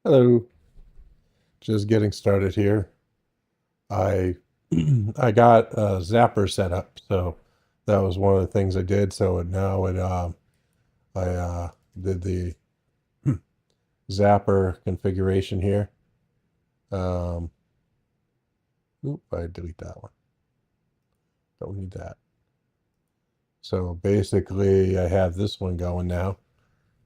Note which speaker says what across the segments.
Speaker 1: Hello, just getting started here. I I got a zapper set up, so that was one of the things I did. So now I did the zapper configuration here. Um, I delete that one. Don't need that. So basically, I have this one going now,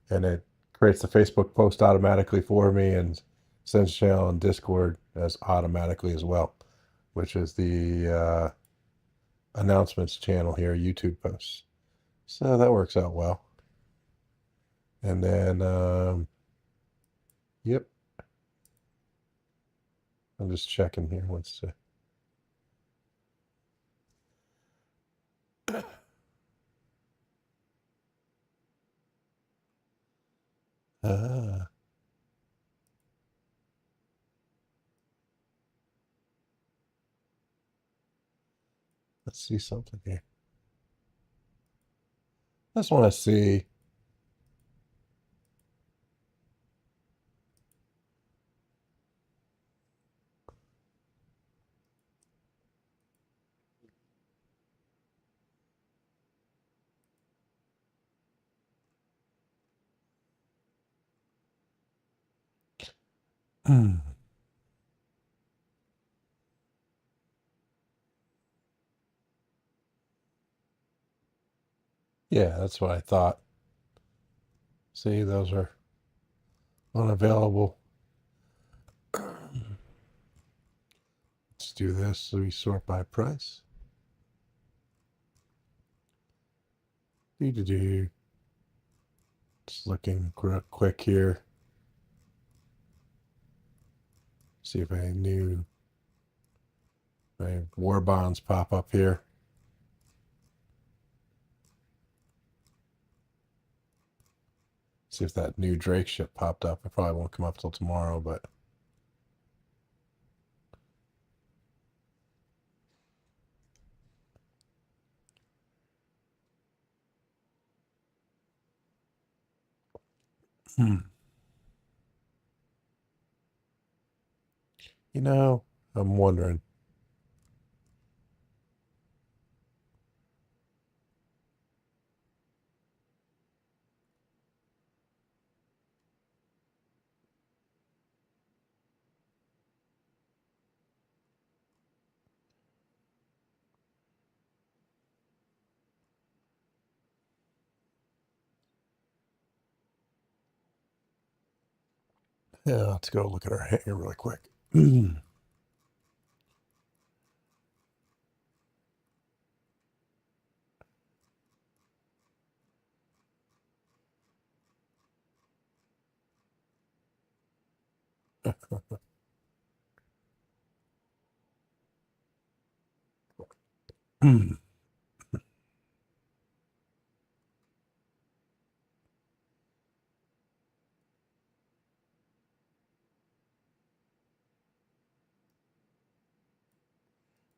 Speaker 1: and it creates the Facebook post automatically for me and sends channel and Discord as automatically as well, which is the announcements channel here, YouTube posts. So that works out well. And then, yep, I'm just checking here. Let's see. Ah, let's see something here. I just want to see. Yeah, that's what I thought. See, those are unavailable. Let's do this. So we sort by price. Do. Just looking quick here. See if any new war bonds pop up here. See if that new Drake ship popped up. It probably won't come up till tomorrow, but you know, I'm wondering. Yeah, let's go look at our hanger really quick.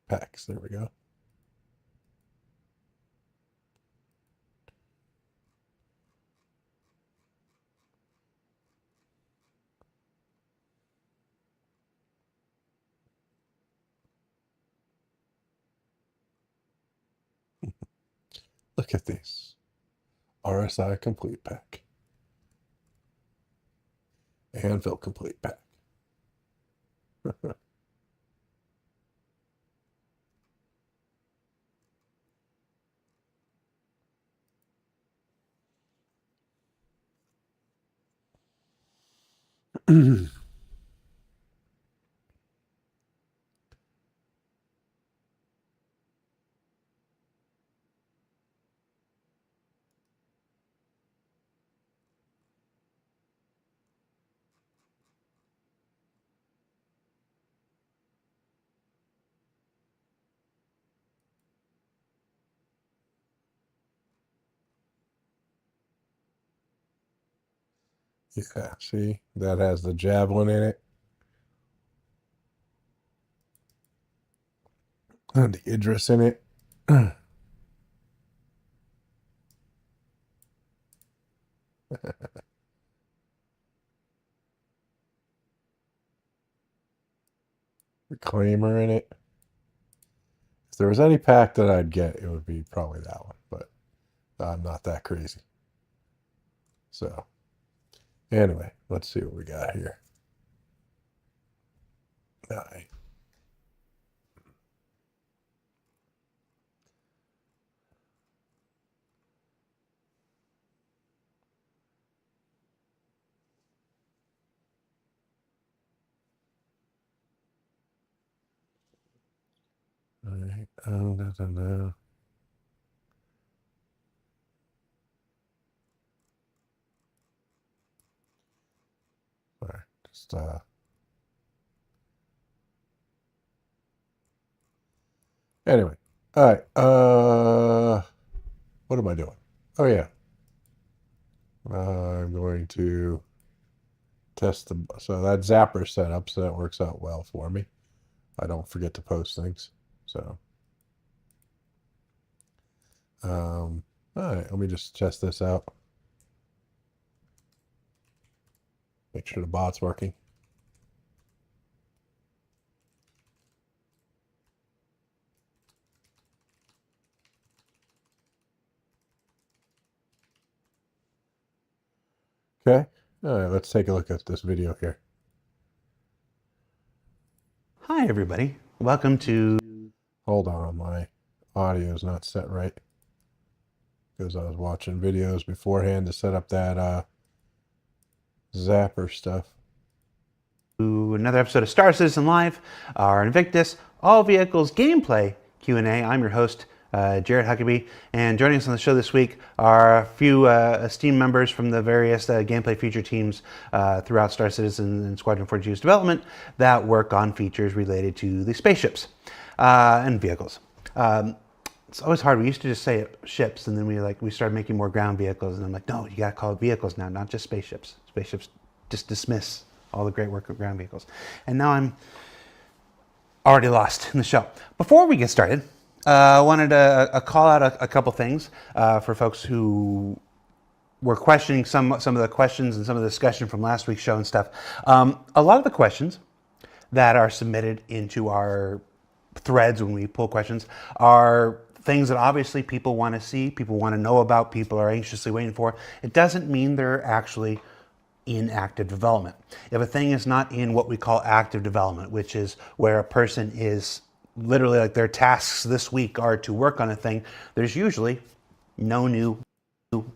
Speaker 1: Packs, there we go. Look at this. RSI complete pack. Anvil complete pack. Yeah, see, that has the javelin in it. And the Idris in it. Recliner in it. If there was any pack that I'd get, it would be probably that one, but I'm not that crazy. So anyway, let's see what we got here. All right. All right. No. All right. Just anyway. All right. What am I doing? Oh yeah. I'm going to test so that zapper setup, so that works out well for me. I don't forget to post things. So all right, let me just test this out. Make sure the bot's working. Okay. All right, let's take a look at this video here.
Speaker 2: Hi, everybody. Welcome to...
Speaker 1: Hold on, my audio is not set right because I was watching videos beforehand to set up that zapper stuff.
Speaker 2: Another episode of Star Citizen Live, our Invictus All Vehicles Gameplay Q&A. I'm your host, Jared Huckabee, and joining us on the show this week are a few esteemed members from the various gameplay feature teams throughout Star Citizen and Squadron 42's development that work on features related to the spaceships and vehicles. It's always hard. We used to just say ships, and then we started making more ground vehicles, and I'm like, no, you gotta call it vehicles now, not just spaceships. Spaceships just dismiss all the great work of ground vehicles. And now I'm already lost in the show. Before we get started, I wanted to call out a couple things for folks who were questioning some of the questions and some of the discussion from last week's show and stuff. A lot of the questions that are submitted into our threads when we pull questions are things that obviously people want to see, people want to know about, people are anxiously waiting for. It doesn't mean they're actually in active development. If a thing is not in what we call active development, which is where a person is literally like their tasks this week are to work on a thing, there's usually no new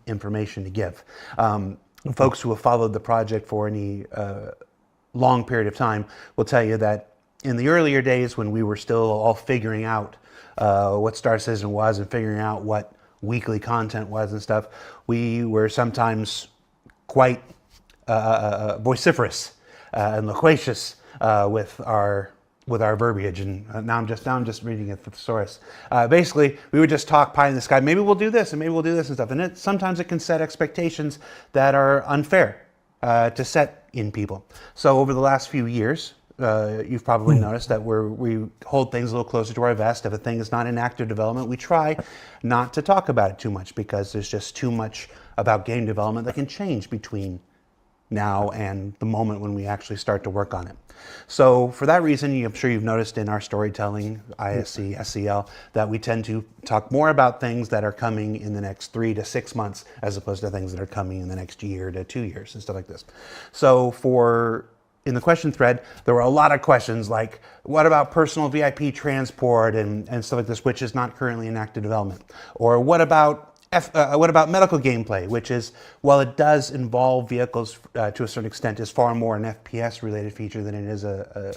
Speaker 2: information to give. Folks who have followed the project for any long period of time will tell you that in the earlier days when we were still all figuring out what Star Citizen was and figuring out what weekly content was and stuff, we were sometimes quite vociferous and loquacious with our verbiage, and now I'm just reading it the thesaurus. Basically, we would just talk pie in the sky. Maybe we'll do this, and maybe we'll do this and stuff. And sometimes it can set expectations that are unfair to set in people. So over the last few years, you've probably noticed that we hold things a little closer to our vest. If a thing is not in active development, we try not to talk about it too much because there's just too much about game development that can change between now and the moment when we actually start to work on it. So for that reason, I'm sure you've noticed in our storytelling, ISC, SCL, that we tend to talk more about things that are coming in the next 3 to 6 months as opposed to things that are coming in the next year to 2 years and stuff like this. So in the question thread, there were a lot of questions like, what about personal VIP transport and stuff like this, which is not currently in active development? Or what about medical gameplay, which is, while it does involve vehicles to a certain extent, is far more an FPS related feature than it is a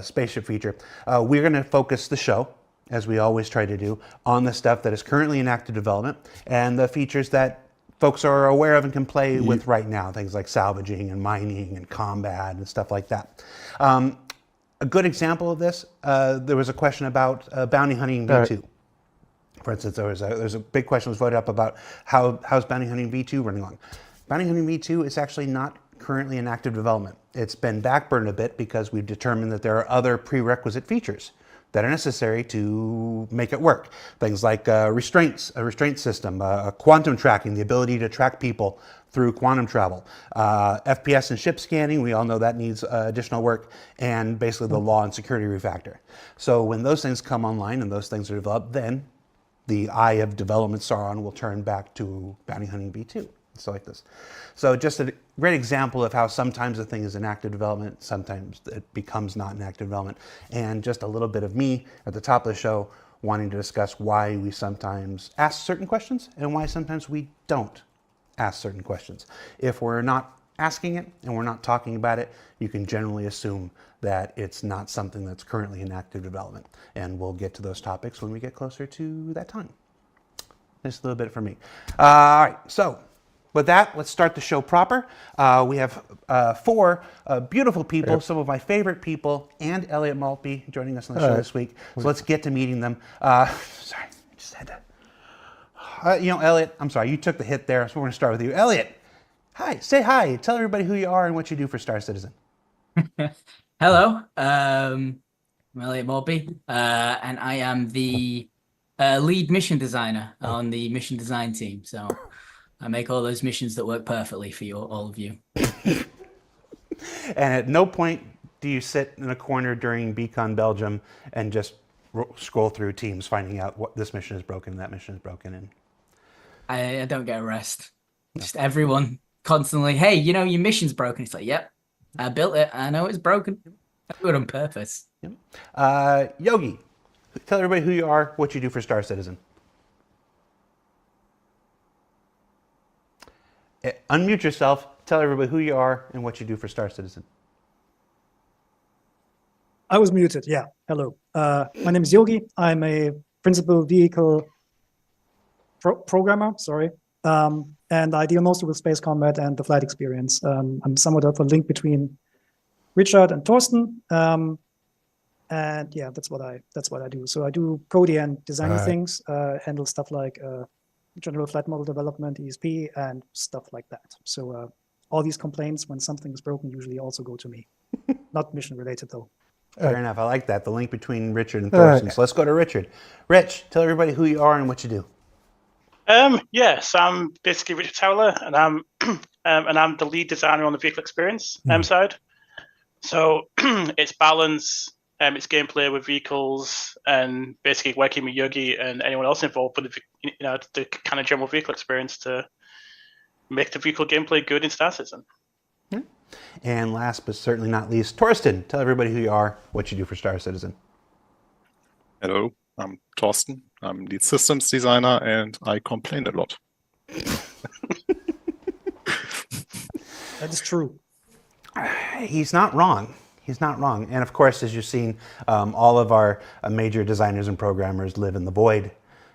Speaker 2: spaceship feature. We're going to focus the show, as we always try to do, on the stuff that is currently in active development and the features that folks are aware of and can play with right now, things like salvaging and mining and combat and stuff like that. A good example of this, there was a question about bounty hunting V2. For instance, there's a big question was voted up about how's Bounty Hunting V2 running along. Bounty Hunting V2 is actually not currently in active development. It's been backburned a bit because we've determined that there are other prerequisite features that are necessary to make it work. Things like restraints, a restraint system, quantum tracking, the ability to track people through quantum travel, FPS and ship scanning, we all know that needs additional work, and basically the law and security refactor. So when those things come online and those things are developed, then the eye of development Sauron will turn back to bounty hunting B2. So like this. So just a great example of how sometimes a thing is in active development, sometimes it becomes not in active development. And just a little bit of me at the top of the show wanting to discuss why we sometimes ask certain questions and why sometimes we don't ask certain questions. If we're not asking it and we're not talking about it, you can generally assume that it's not something that's currently in active development. And we'll get to those topics when we get closer to that time. Just a little bit from me. All right, so with that, let's start the show proper. We have four beautiful people, some of my favorite people, and Elliot Maltby joining us on the show this week. So let's get to meeting them. Sorry, I just had to. Elliot, I'm sorry, you took the hit there, so we're going to start with you. Elliot, hi, say hi. Tell everybody who you are and what you do for Star Citizen.
Speaker 3: Hello, I'm Elliot Maltby, and I am the lead mission designer on the mission design team. So I make all those missions that work perfectly for you, all of you.
Speaker 2: And at no point do you sit in a corner during BCon Belgium and just scroll through teams finding out what this mission is broken, that mission is broken, and
Speaker 3: I don't get a rest. No. Just everyone constantly, hey, your mission's broken. It's like, yep, I built it. I know it's broken. I do it on purpose.
Speaker 2: Yep. Yogi, tell everybody who you are, what you do for Star Citizen. Unmute yourself, tell everybody who you are and what you do for Star Citizen.
Speaker 4: I was muted, yeah. Hello. My name is Yogi. I'm a principal vehicle programmer, sorry. And I deal mostly with space combat and the flight experience. I'm somewhat of a link between Richard and Thorsten. And yeah, that's what I do. So I do coding and designing things, handle stuff like general flight model development, ESP, and stuff like that. So all these complaints when something is broken usually also go to me. Not mission related though.
Speaker 2: Fair enough. I like that. The link between Richard and Thorsten. So let's go to Richard. Rich, tell everybody who you are and what you do.
Speaker 5: Yes, I'm basically Richard Towler, and I'm the lead designer on the vehicle experience side. So it's balance, it's gameplay with vehicles, and basically working with Yogi and anyone else involved with the kind of general vehicle experience to make the vehicle gameplay good in Star Citizen.
Speaker 2: And last but certainly not least, Thorsten, tell everybody who you are, what you do for Star Citizen.
Speaker 6: Hello, I'm Thorsten. I'm lead systems designer and I complain a lot.
Speaker 4: That is true.
Speaker 2: He's not wrong. He's not wrong. And of course, as you've seen, all of our major designers and programmers live in the Void,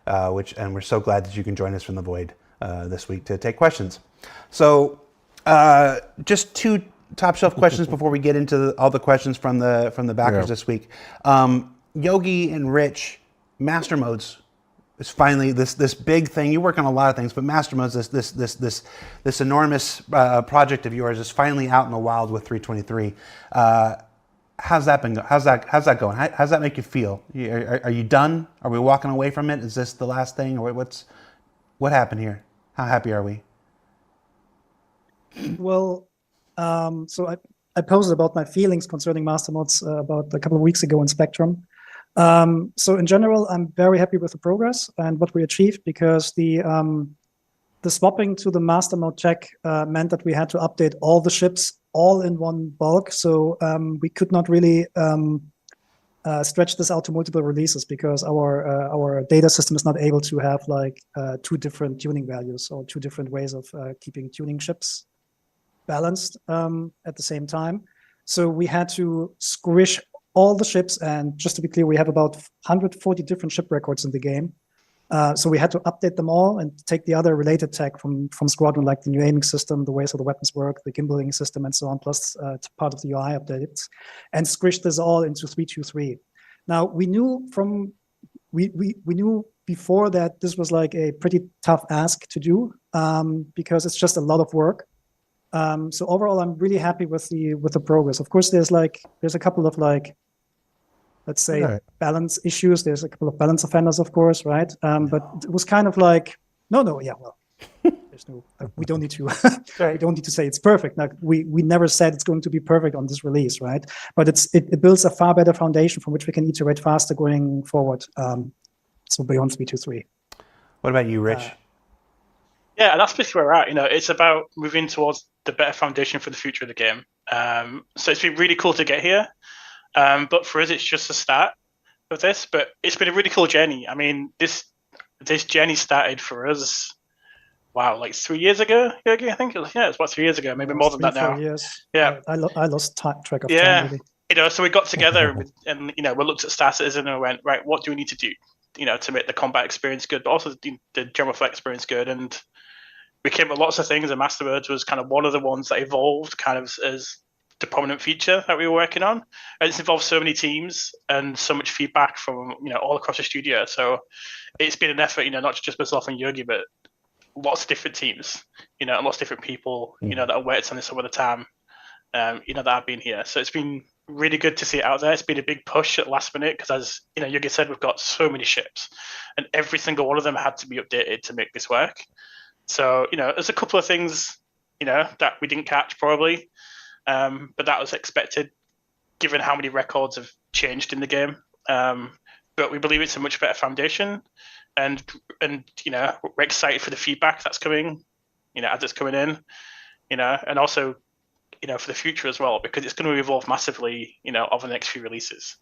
Speaker 2: and we're so glad that you can join us from the Void this week to take questions. So just two top shelf questions before we get into all the questions from the backers this week. Yogi and Rich, master modes is finally this big thing. You work on a lot of things, but master modes, this enormous project of yours is finally out in the wild with 3.23. How's that been? How's that going? How's that make you feel? Are you done? Are we walking away from it? Is this the last thing, or what happened here? How happy are we?
Speaker 4: Well, so I posted about my feelings concerning master mods about a couple of weeks ago in Spectrum. So in general, I'm very happy with the progress and what we achieved, because the swapping to the master mode check meant that we had to update all the ships all in one bulk. So we could not really stretch this out to multiple releases, because our data system is not able to have like two different tuning values or two different ways of keeping tuning ships balanced at the same time. So we had to squish all the ships, and just to be clear, we have about 140 different ship records in the game. So we had to update them all and take the other related tech from Squadron, like the new aiming system, the ways how the weapons work, the gimbaling system, and so on, plus part of the UI updates, and squish this all into 3.23. Now we knew we knew before that this was like a pretty tough ask to do, because it's just a lot of work. So overall, I'm really happy with the progress. Of course, there's a couple of like let's say,
Speaker 1: Right.
Speaker 4: balance issues. There's a couple of balance offenders, of course, right? But it was kind of like, yeah, well, there's no, we don't need to, we don't need to say it's perfect. Like we never said it's going to be perfect on this release, right? But it builds a far better foundation from which we can iterate faster going forward. So beyond 3.2.3.
Speaker 2: What about you, Rich?
Speaker 5: Yeah, that's basically where we're at. It's about moving towards the better foundation for the future of the game. So it's been really cool to get here. But for us, it's just the start of this. But it's been a really cool journey. I mean, this journey started for us, wow, like 3 years ago, Yogi, I think. It's about 3 years ago, maybe more than that now.
Speaker 4: 4 years.
Speaker 5: Yeah.
Speaker 4: I lost track of time, really.
Speaker 5: So we got together and we looked at Star Citizen and we went, right, what do we need to do, to make the combat experience good, but also the general flight experience good. And we came with lots of things, and Masterwords was kind of one of the ones that evolved kind of as the prominent feature that we were working on. And it's involved so many teams and so much feedback from, all across the studio. So it's been an effort, not just myself and Yogi, but lots of different teams, and lots of different people, that have worked on this over the time, that have been here. So it's been really good to see it out there. It's been a big push at last minute because, as Yogi said, we've got so many ships, and every single one of them had to be updated to make this work. So there's a couple of things that we didn't catch probably, but that was expected given how many records have changed in the game. But we believe it's a much better foundation, and we're excited for the feedback that's coming, as it's coming in, and also for the future as well, because it's going to evolve massively, over the next few releases.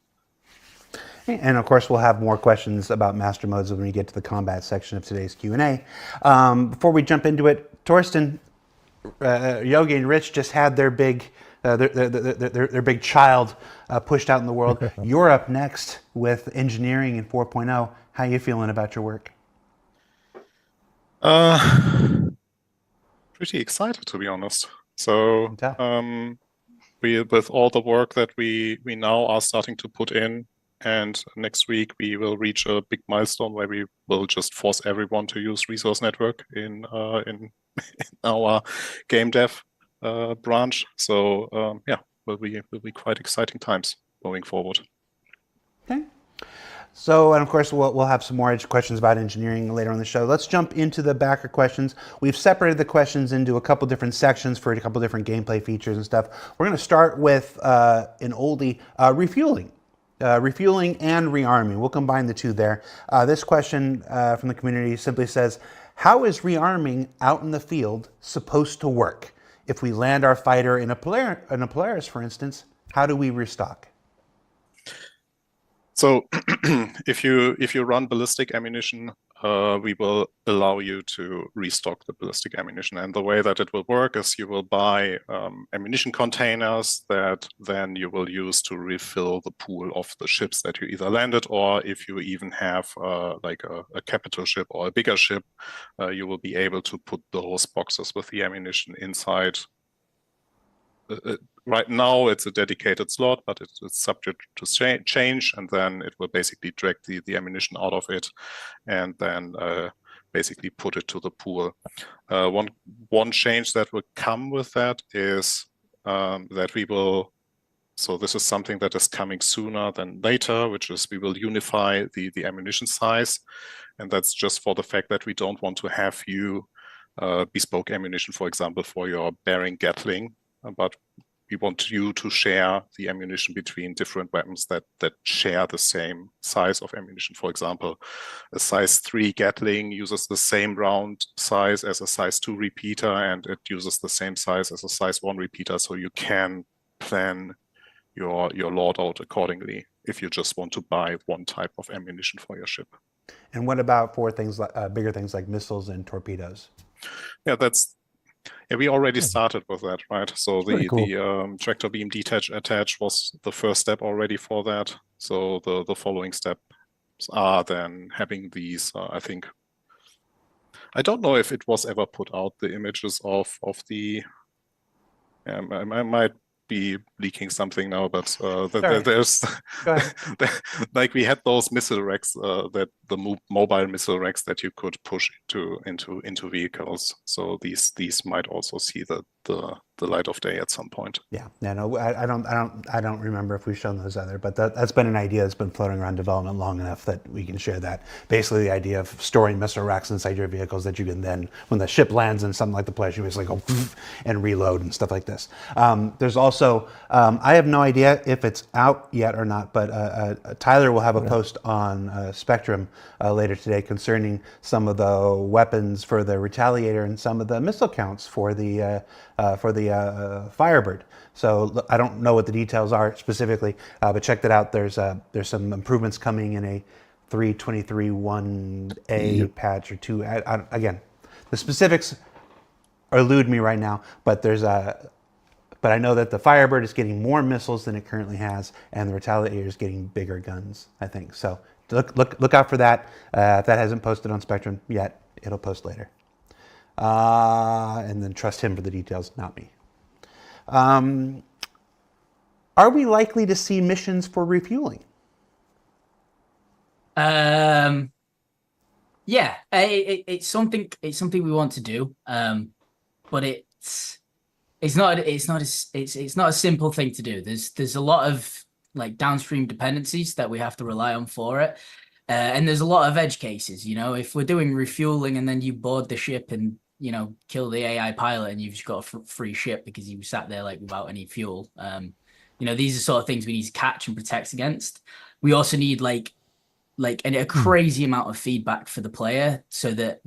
Speaker 2: And of course, we'll have more questions about master modes when we get to the combat section of today's Q&A. Before we jump into it, Torsten, Yogi, and Rich just had their big big child pushed out in the world. You're up next with engineering in 4.0. How are you feeling about your work?
Speaker 6: Pretty excited, to be honest. So with all the work that we now are starting to put in, and next week we will reach a big milestone where we will just force everyone to use Resource Network in our game dev branch. So will be quite exciting times going forward.
Speaker 2: Okay. So, and of course, we'll have some more questions about engineering later on the show. Let's jump into the backer questions. We've separated the questions into a couple different sections for a couple different gameplay features and stuff. We're going to start with an oldie, refueling. Refueling and rearming. We'll combine the two there. This question from the community simply says, how is rearming out in the field supposed to work? If we land our fighter in a Polaris, for instance, how do we restock?
Speaker 6: So if you run ballistic ammunition, we will allow you to restock the ballistic ammunition. And the way that it will work is you will buy ammunition containers that then you will use to refill the pool of the ships that you either landed, or if you even have like a capital ship or a bigger ship, you will be able to put those boxes with the ammunition inside. Right now, it's a dedicated slot, but it's subject to change, and then it will basically drag the ammunition out of it, and then basically put it to the pool. One change that will come with that is that we will. So this is something that is coming sooner than later, which is we will unify the ammunition size, and that's just for the fact that we don't want to have you bespoke ammunition, for example, for your bearing Gatling, but we want you to share the ammunition between different weapons that share the same size of ammunition. For example, a size 3 Gatling uses the same round size as a size 2 repeater, and it uses the same size as a size 1 repeater, so you can plan your loadout accordingly if you just want to buy one type of ammunition for your ship.
Speaker 2: And what about for things like bigger things like missiles and torpedoes?
Speaker 6: Yeah, we already started with that, right? So
Speaker 1: cool.
Speaker 6: the tractor beam attach was the first step already for that. So the following steps are then having these. I think I don't know if it was ever put out, the images of the. I might be leaking something now, but there's like we had those missile racks, that the mobile missile racks that you could push into vehicles. So these might also see the the light of day at some point.
Speaker 2: Yeah, no, I don't remember if we've shown those other, but that's been an idea that's been floating around development long enough that we can share that. Basically, the idea of storing missile racks inside your vehicles that you can then, when the ship lands in something like the Pledge, you basically go and reload and stuff like this. There's also, I have no idea if it's out yet or not, but Tyler will have a post on Spectrum later today concerning some of the weapons for the Retaliator and some of the missile counts for the Firebird. So I don't know what the details are specifically, but check that out. There's some improvements coming in a 3.23.1 patch or 2. Again, the specifics elude me right now, but but I know that the Firebird is getting more missiles than it currently has, and the Retaliator is getting bigger guns, I think. So look out for that. If that hasn't posted on Spectrum yet, it'll post later. And then trust him for the details, not me. Are we likely to see missions for refueling?
Speaker 3: Yeah, it's something we want to do, but it's not a simple thing to do. There's a lot of like downstream dependencies that we have to rely on for it, and there's a lot of edge cases. You know, if we're doing refueling and then you board the ship and kill the AI pilot and you've just got a free ship because you sat there like without any fuel. These are sort of things we need to catch and protect against. We also need like a crazy amount of feedback for the player so that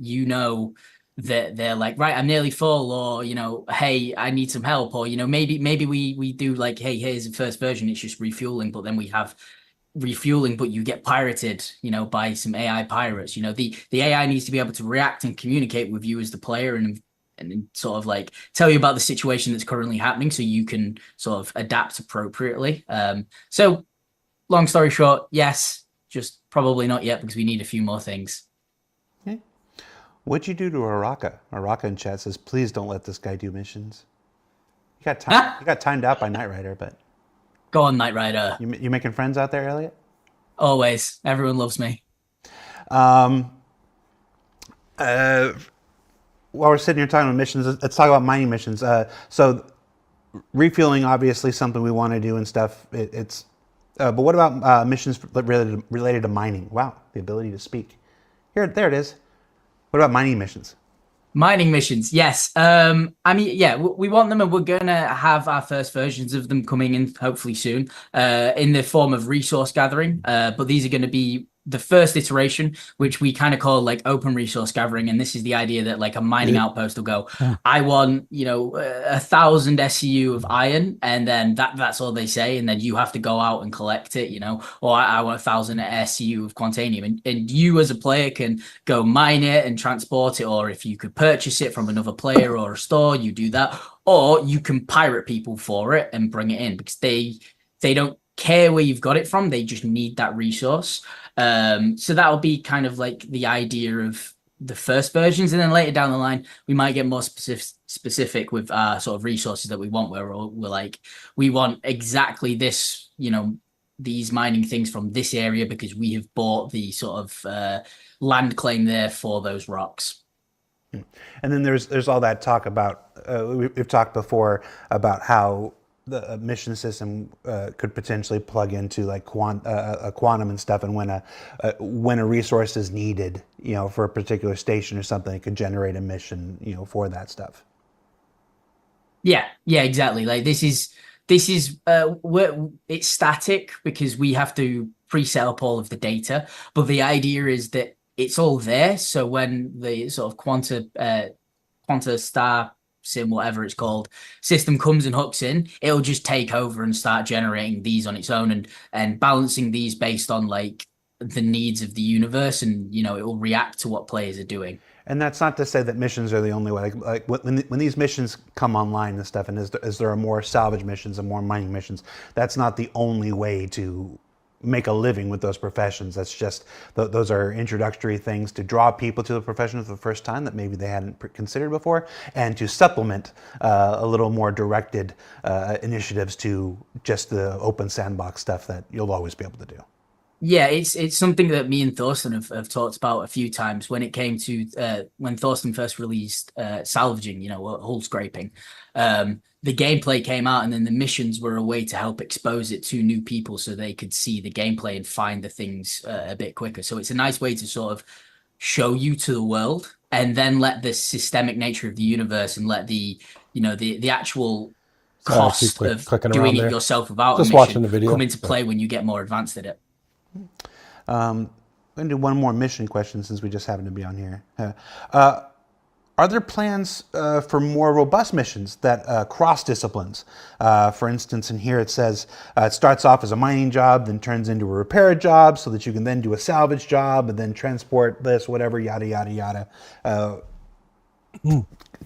Speaker 3: that they're like, right, I'm nearly full, or hey, I need some help, or maybe we do like, hey, here's the first version, it's just refueling, but then we have refueling, but you get pirated, by some AI pirates. The AI needs to be able to react and communicate with you as the player and sort of like tell you about the situation that's currently happening so you can sort of adapt appropriately. So long story short, yes, just probably not yet because we need a few more things.
Speaker 2: Okay. What'd you do to Araka? Araka in chat says, please don't let this guy do missions. You got timed out by Knight Rider, but
Speaker 3: go on, Knight Rider.
Speaker 2: You making friends out there, Elliot?
Speaker 3: Always. Everyone loves me.
Speaker 2: While we're sitting here talking about missions, let's talk about mining missions. So refueling, obviously, something we want to do and stuff. But what about missions related to mining? Wow, the ability to speak. There it is. What about mining missions?
Speaker 3: Mining missions, yes. We want them, and we're gonna have our first versions of them coming in hopefully soon, in the form of resource gathering. But these are going to be the first iteration, which we kind of call like open resource gathering. And this is the idea that like a mining outpost will go, I want 1,000 SCU of iron, and then that's all they say, and then you have to go out and collect it, or I want 1,000 SCU of quantanium, and you as a player can go mine it and transport it, or if you could purchase it from another player or a store, you do that, or you can pirate people for it and bring it in because they don't care where you've got it from, they just need that resource. So that'll be kind of like the idea of the first versions, and then later down the line we might get more specific with sort of resources that we want, where we're like, we want exactly this, these mining things from this area because we have bought the sort of land claim there for those rocks.
Speaker 2: And then there's all that talk about we've talked before about how the mission system could potentially plug into like quantum and stuff, and when a resource is needed, for a particular station or something, it could generate a mission, for that stuff. Yeah,
Speaker 3: exactly. Like this is it's static because we have to pre-set up all of the data, but the idea is that it's all there. So when the sort of quanta star sim, whatever it's called, system comes and hooks in, it'll just take over and start generating these on its own and balancing these based on like the needs of the universe, and it will react to what players are doing.
Speaker 2: And that's not to say that missions are the only way. Like when these missions come online and stuff, and as there are more salvage missions and more mining missions, that's not the only way to make a living with those professions. That's just those are introductory things to draw people to the profession for the first time that maybe they hadn't considered before, and to supplement a little more directed initiatives to just the open sandbox stuff that you'll always be able to do.
Speaker 3: Yeah, it's something that me and Thorsten have talked about a few times when it came to when Thorsten first released salvaging, hull scraping. The gameplay came out, and then the missions were a way to help expose it to new people so they could see the gameplay and find the things a bit quicker. So it's a nice way to sort of show you to the world, and then let the systemic nature of the universe and let the actual
Speaker 1: Sorry, I keep
Speaker 3: cost of
Speaker 1: clicking
Speaker 3: doing
Speaker 1: around
Speaker 3: it
Speaker 1: there.
Speaker 3: yourself without
Speaker 1: Just
Speaker 3: a
Speaker 1: watching
Speaker 3: mission
Speaker 1: the video.
Speaker 3: come into
Speaker 1: Yeah.
Speaker 3: play when you get more advanced at it.
Speaker 2: I'm going to do one more mission question since we just happen to be on here. Are there plans for more robust missions that cross disciplines? For instance, in here it says it starts off as a mining job, then turns into a repair job, so that you can then do a salvage job and then transport this, whatever, yada yada yada.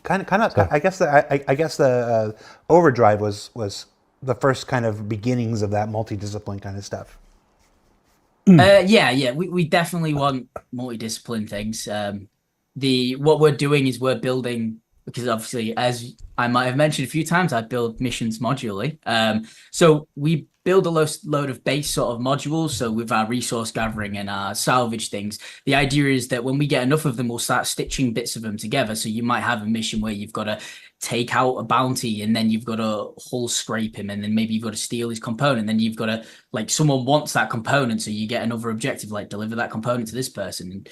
Speaker 2: Kind of.
Speaker 1: So-
Speaker 2: I guess the Overdrive was the first kind of beginnings of that multidiscipline kind of stuff.
Speaker 3: Yeah, we definitely want multidiscipline things. What we're doing is we're building, because obviously, as I might have mentioned a few times, I build missions modularly. So we build a load of base sort of modules. So with our resource gathering and our salvage things, the idea is that when we get enough of them, we'll start stitching bits of them together. So you might have a mission where you've got to take out a bounty, and then you've got to hull scrape him, and then maybe you've got to steal his component, and then you've got to, like, someone wants that component, so you get another objective, like deliver that component to this person. And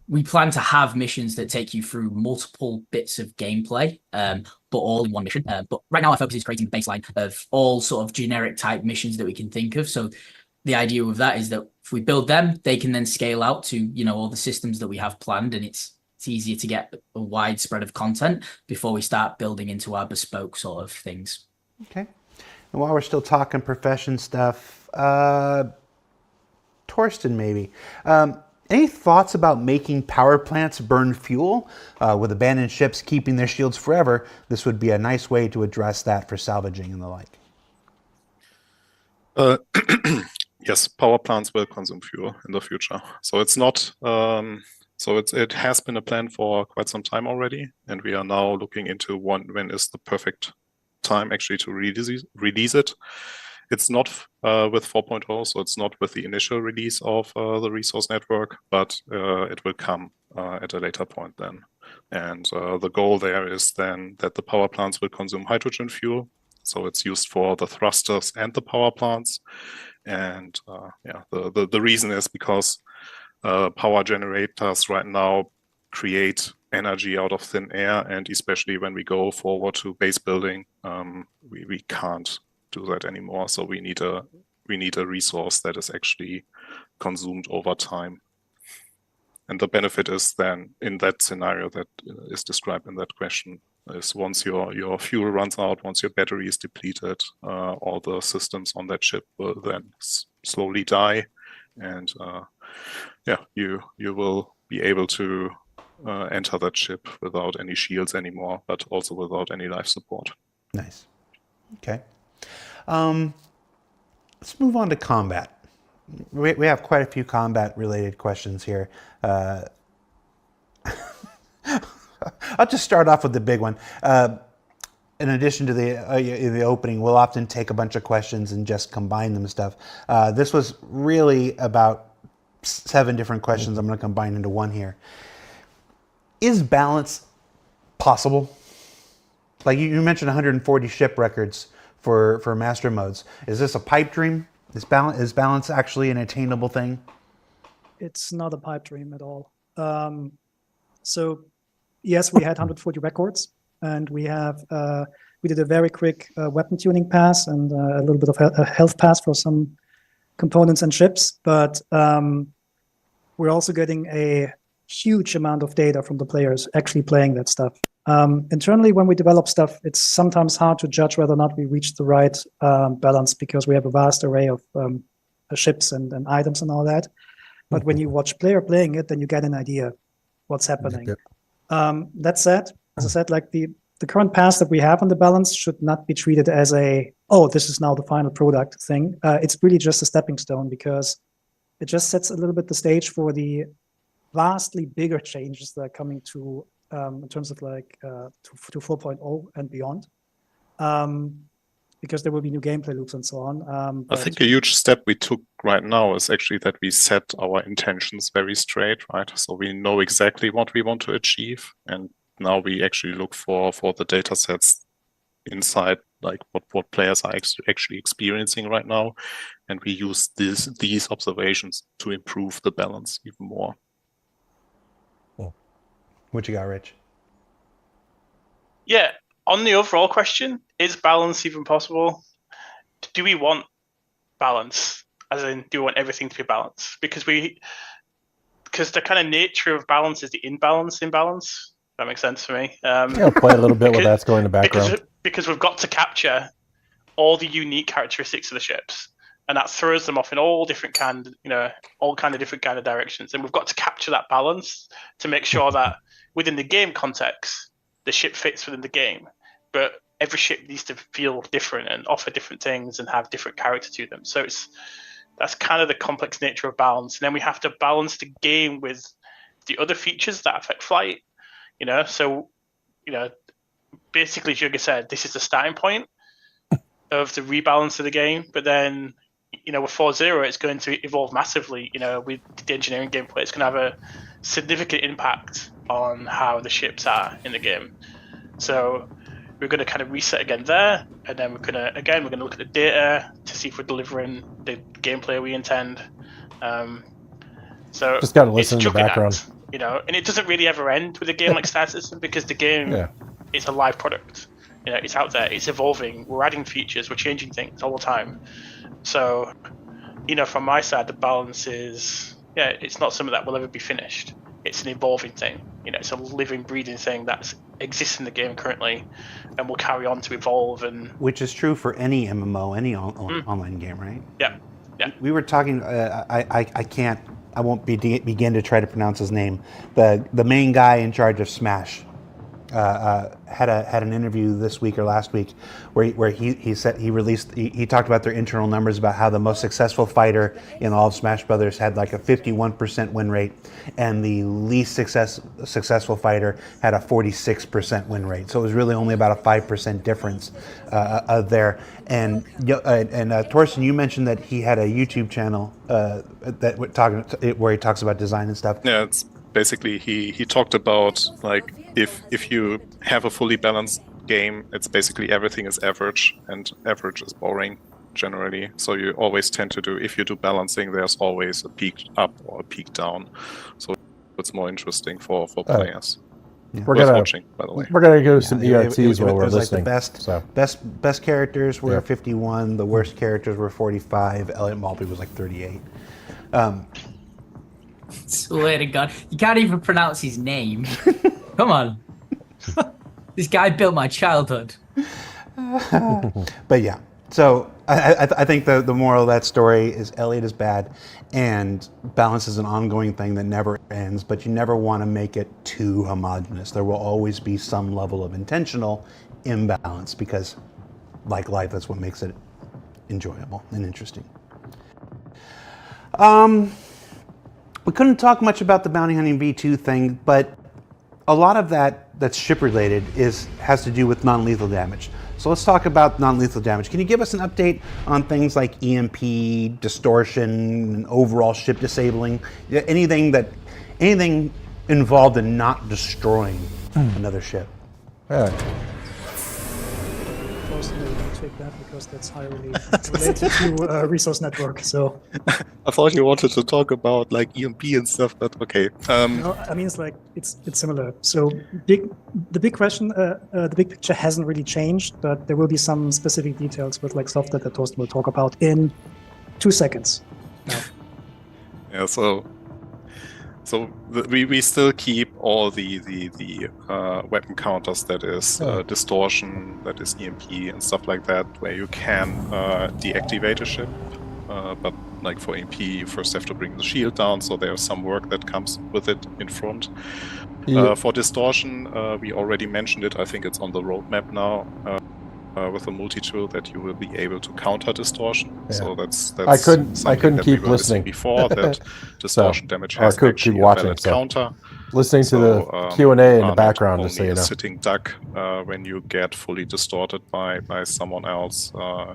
Speaker 3: we plan to have missions that take you through multiple bits of gameplay, but all in one mission. But right now our focus is creating the baseline of all sort of generic type missions that we can think of. So the idea with that is that if we build them, they can then scale out to, all the systems that we have planned, and it's easier to get a wide spread of content before we start building into our bespoke sort of things.
Speaker 2: Okay. And while we're still talking profession stuff, Torsten, maybe. Any thoughts about making power plants burn fuel? With abandoned ships keeping their shields forever, this would be a nice way to address that for salvaging and the like.
Speaker 6: Yes, power plants will consume fuel in the future. So it's not. It has been a plan for quite some time already, and we are now looking into when is the perfect time actually to release it. It's not with 4.0, so it's not with the initial release of the resource network, but it will come at a later point then. And the goal there is then that the power plants will consume hydrogen fuel. So it's used for the thrusters and the power plants. And the reason is because power generators right now create energy out of thin air, and especially when we go forward to base building, we can't do that anymore. So we need a resource that is actually consumed over time. And the benefit is then in that scenario that is described in that question is once your fuel runs out, once your battery is depleted, all the systems on that ship will then slowly die, and you will be able to enter that ship without any shields anymore, but also without any life support.
Speaker 2: Nice. Okay. Let's move on to combat. We have quite a few combat-related questions here. I'll just start off with the big one. In addition to the opening, we'll often take a bunch of questions and just combine them and stuff. This was really about 7 different questions. I'm going to combine into one here. Is balance possible? Like you mentioned 140 ship records for master modes. Is this a pipe dream? Is balance actually an attainable thing?
Speaker 4: It's not a pipe dream at all. So yes, we had 140 records, and we did a very quick weapon tuning pass and a little bit of a health pass for some components and ships. But we're also getting a huge amount of data from the players actually playing that stuff. Internally, when we develop stuff, it's sometimes hard to judge whether or not we reach the right balance because we have a vast array of ships and items and all that. But when you watch player playing it, then you get an idea what's happening.
Speaker 1: Yep.
Speaker 4: That said, as I said, like the current pass that we have on the balance should not be treated as this is now the final product thing. It's really just a stepping stone because it just sets a little bit the stage for the vastly bigger changes that are coming to in terms of to 4.0 and beyond. because there will be new gameplay loops and so on.
Speaker 6: I think a huge step we took right now is actually that we set our intentions very straight, right? So we know exactly what we want to achieve, and now we actually look for the data sets inside, like what players are actually experiencing right now, and we use these observations to improve the balance even more.
Speaker 2: What you got, Rich?
Speaker 5: Yeah, on the overall question, is balance even possible? Do we want balance? As in, do we want everything to be balanced? Because the kind of nature of balance is the imbalance. That makes sense for me.
Speaker 1: Yeah, play a little bit with that's going in the background.
Speaker 5: Because we've got to capture all the unique characteristics of the ships, and that throws them off in all different kind of different kind of directions. And we've got to capture that balance to make sure that within the game context, the ship fits within the game. But every ship needs to feel different and offer different things and have different character to them. So that's kind of the complex nature of balance. And then we have to balance the game with the other features that affect flight. So basically, Jürgen said, this is the starting point of the rebalance of the game. But then, with 4.0, it's going to evolve massively. With the engineering gameplay, it's going to have a significant impact on how the ships are in the game. So we're going to kind of reset again there, and then we're going to look at the data to see if we're delivering the gameplay we intend. So
Speaker 1: just got to listen in the background.
Speaker 5: And it doesn't really ever end with a game like Star Citizen, because the game is a live product. It's out there, it's evolving, we're adding features, we're changing things all the time. So, from my side, the balance is, it's not something that will ever be finished. It's an evolving thing. It's a living, breathing thing that exists in the game currently, and will carry on to evolve. And
Speaker 2: which is true for any MMO, any online game, right?
Speaker 5: Yeah.
Speaker 2: We were talking. I won't begin to try to pronounce his name. The main guy in charge of Smash had an interview this week or last week where he said he talked about their internal numbers about how the most successful fighter in all of Smash Brothers had like a 51% win rate, and the least successful fighter had a 46% win rate. So it was really only about a 5% difference there. And Torsten, you mentioned that he had a YouTube channel where he talks about design and stuff.
Speaker 6: Yeah, it's basically he talked about, like, if you have a fully balanced game, it's basically everything is average, and average is boring generally. So you always tend to do, if you do balancing, there's always a peak up or a peak down. So it's more interesting for players.
Speaker 1: We're gonna
Speaker 6: watching, by the way.
Speaker 1: We're gonna go to some ERTs while we're listening.
Speaker 2: Like the best characters were 51. The worst characters were 45. Elliot Maltby was like 38.
Speaker 3: Swear to God, you can't even pronounce his name. Come on, this guy built my childhood.
Speaker 2: But yeah, so I think the moral of that story is Elliot is bad, and balance is an ongoing thing that never ends. But you never want to make it too homogenous. There will always be some level of intentional imbalance, because, like life, that's what makes it enjoyable and interesting. We couldn't talk much about the bounty hunting V2 thing, but a lot of that's ship related has to do with non-lethal damage. So let's talk about non-lethal damage. Can you give us an update on things like EMP, distortion, and overall ship disabling? Anything involved in not destroying another ship?
Speaker 1: Yeah.
Speaker 4: Take that because that's highly related to resource network. So
Speaker 6: I thought you wanted to talk about like EMP and stuff, but okay.
Speaker 4: No, I mean, it's similar. So the big question, the big picture hasn't really changed, but there will be some specific details with like software that Torsten will talk about in 2 seconds. Now.
Speaker 6: Yeah, so we still keep all the weapon counters, that is distortion, that is EMP and stuff like that, where you can deactivate a ship. But like for EMP, you first have to bring the shield down, so there's some work that comes with it in front. For distortion, we already mentioned it. I think it's on the roadmap now. With a multi-tool that you will be able to counter distortion. Yeah. So that's
Speaker 1: I couldn't keep listening
Speaker 6: before that distortion damage has actually a valid counter.
Speaker 1: listening to
Speaker 6: So,
Speaker 1: the Q&A in the
Speaker 6: are not
Speaker 1: background, just so
Speaker 6: only
Speaker 1: you
Speaker 6: a
Speaker 1: know.
Speaker 6: sitting duck. When you get fully distorted by someone else,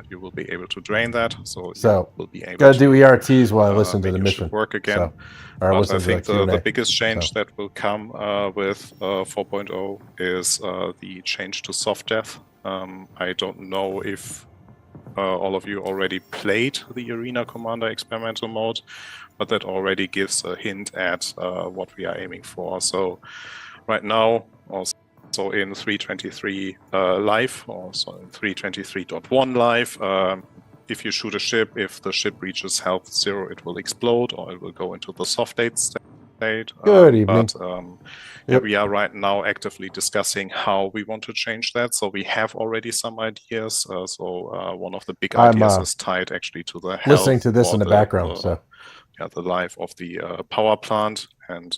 Speaker 6: you will be able to drain that. So you
Speaker 1: So,
Speaker 6: will be able
Speaker 1: gotta
Speaker 6: to
Speaker 1: do ERTs while I listen to
Speaker 6: make
Speaker 1: the
Speaker 6: your ship
Speaker 1: mission.
Speaker 6: work again.
Speaker 1: So, or
Speaker 6: But I
Speaker 1: listen to the
Speaker 6: think
Speaker 1: Q&A.
Speaker 6: the biggest change
Speaker 1: So.
Speaker 6: that will come with 4.0 is the change to soft death. I don't know if all of you already played the Arena Commander experimental mode, but that already gives a hint at what we are aiming for. So right now, also in 3.23 live, also in 3.23.1 live, if you shoot a ship, if the ship reaches health 0, it will explode or it will go into the soft state.
Speaker 1: Good evening.
Speaker 6: But
Speaker 1: Yep.
Speaker 6: we are right now actively discussing how we want to change that. So we have already some ideas. One of the big ideas is tied actually to the health.
Speaker 1: Listening to this
Speaker 6: or
Speaker 1: in the background, so.
Speaker 6: Yeah, the life of the power plant, and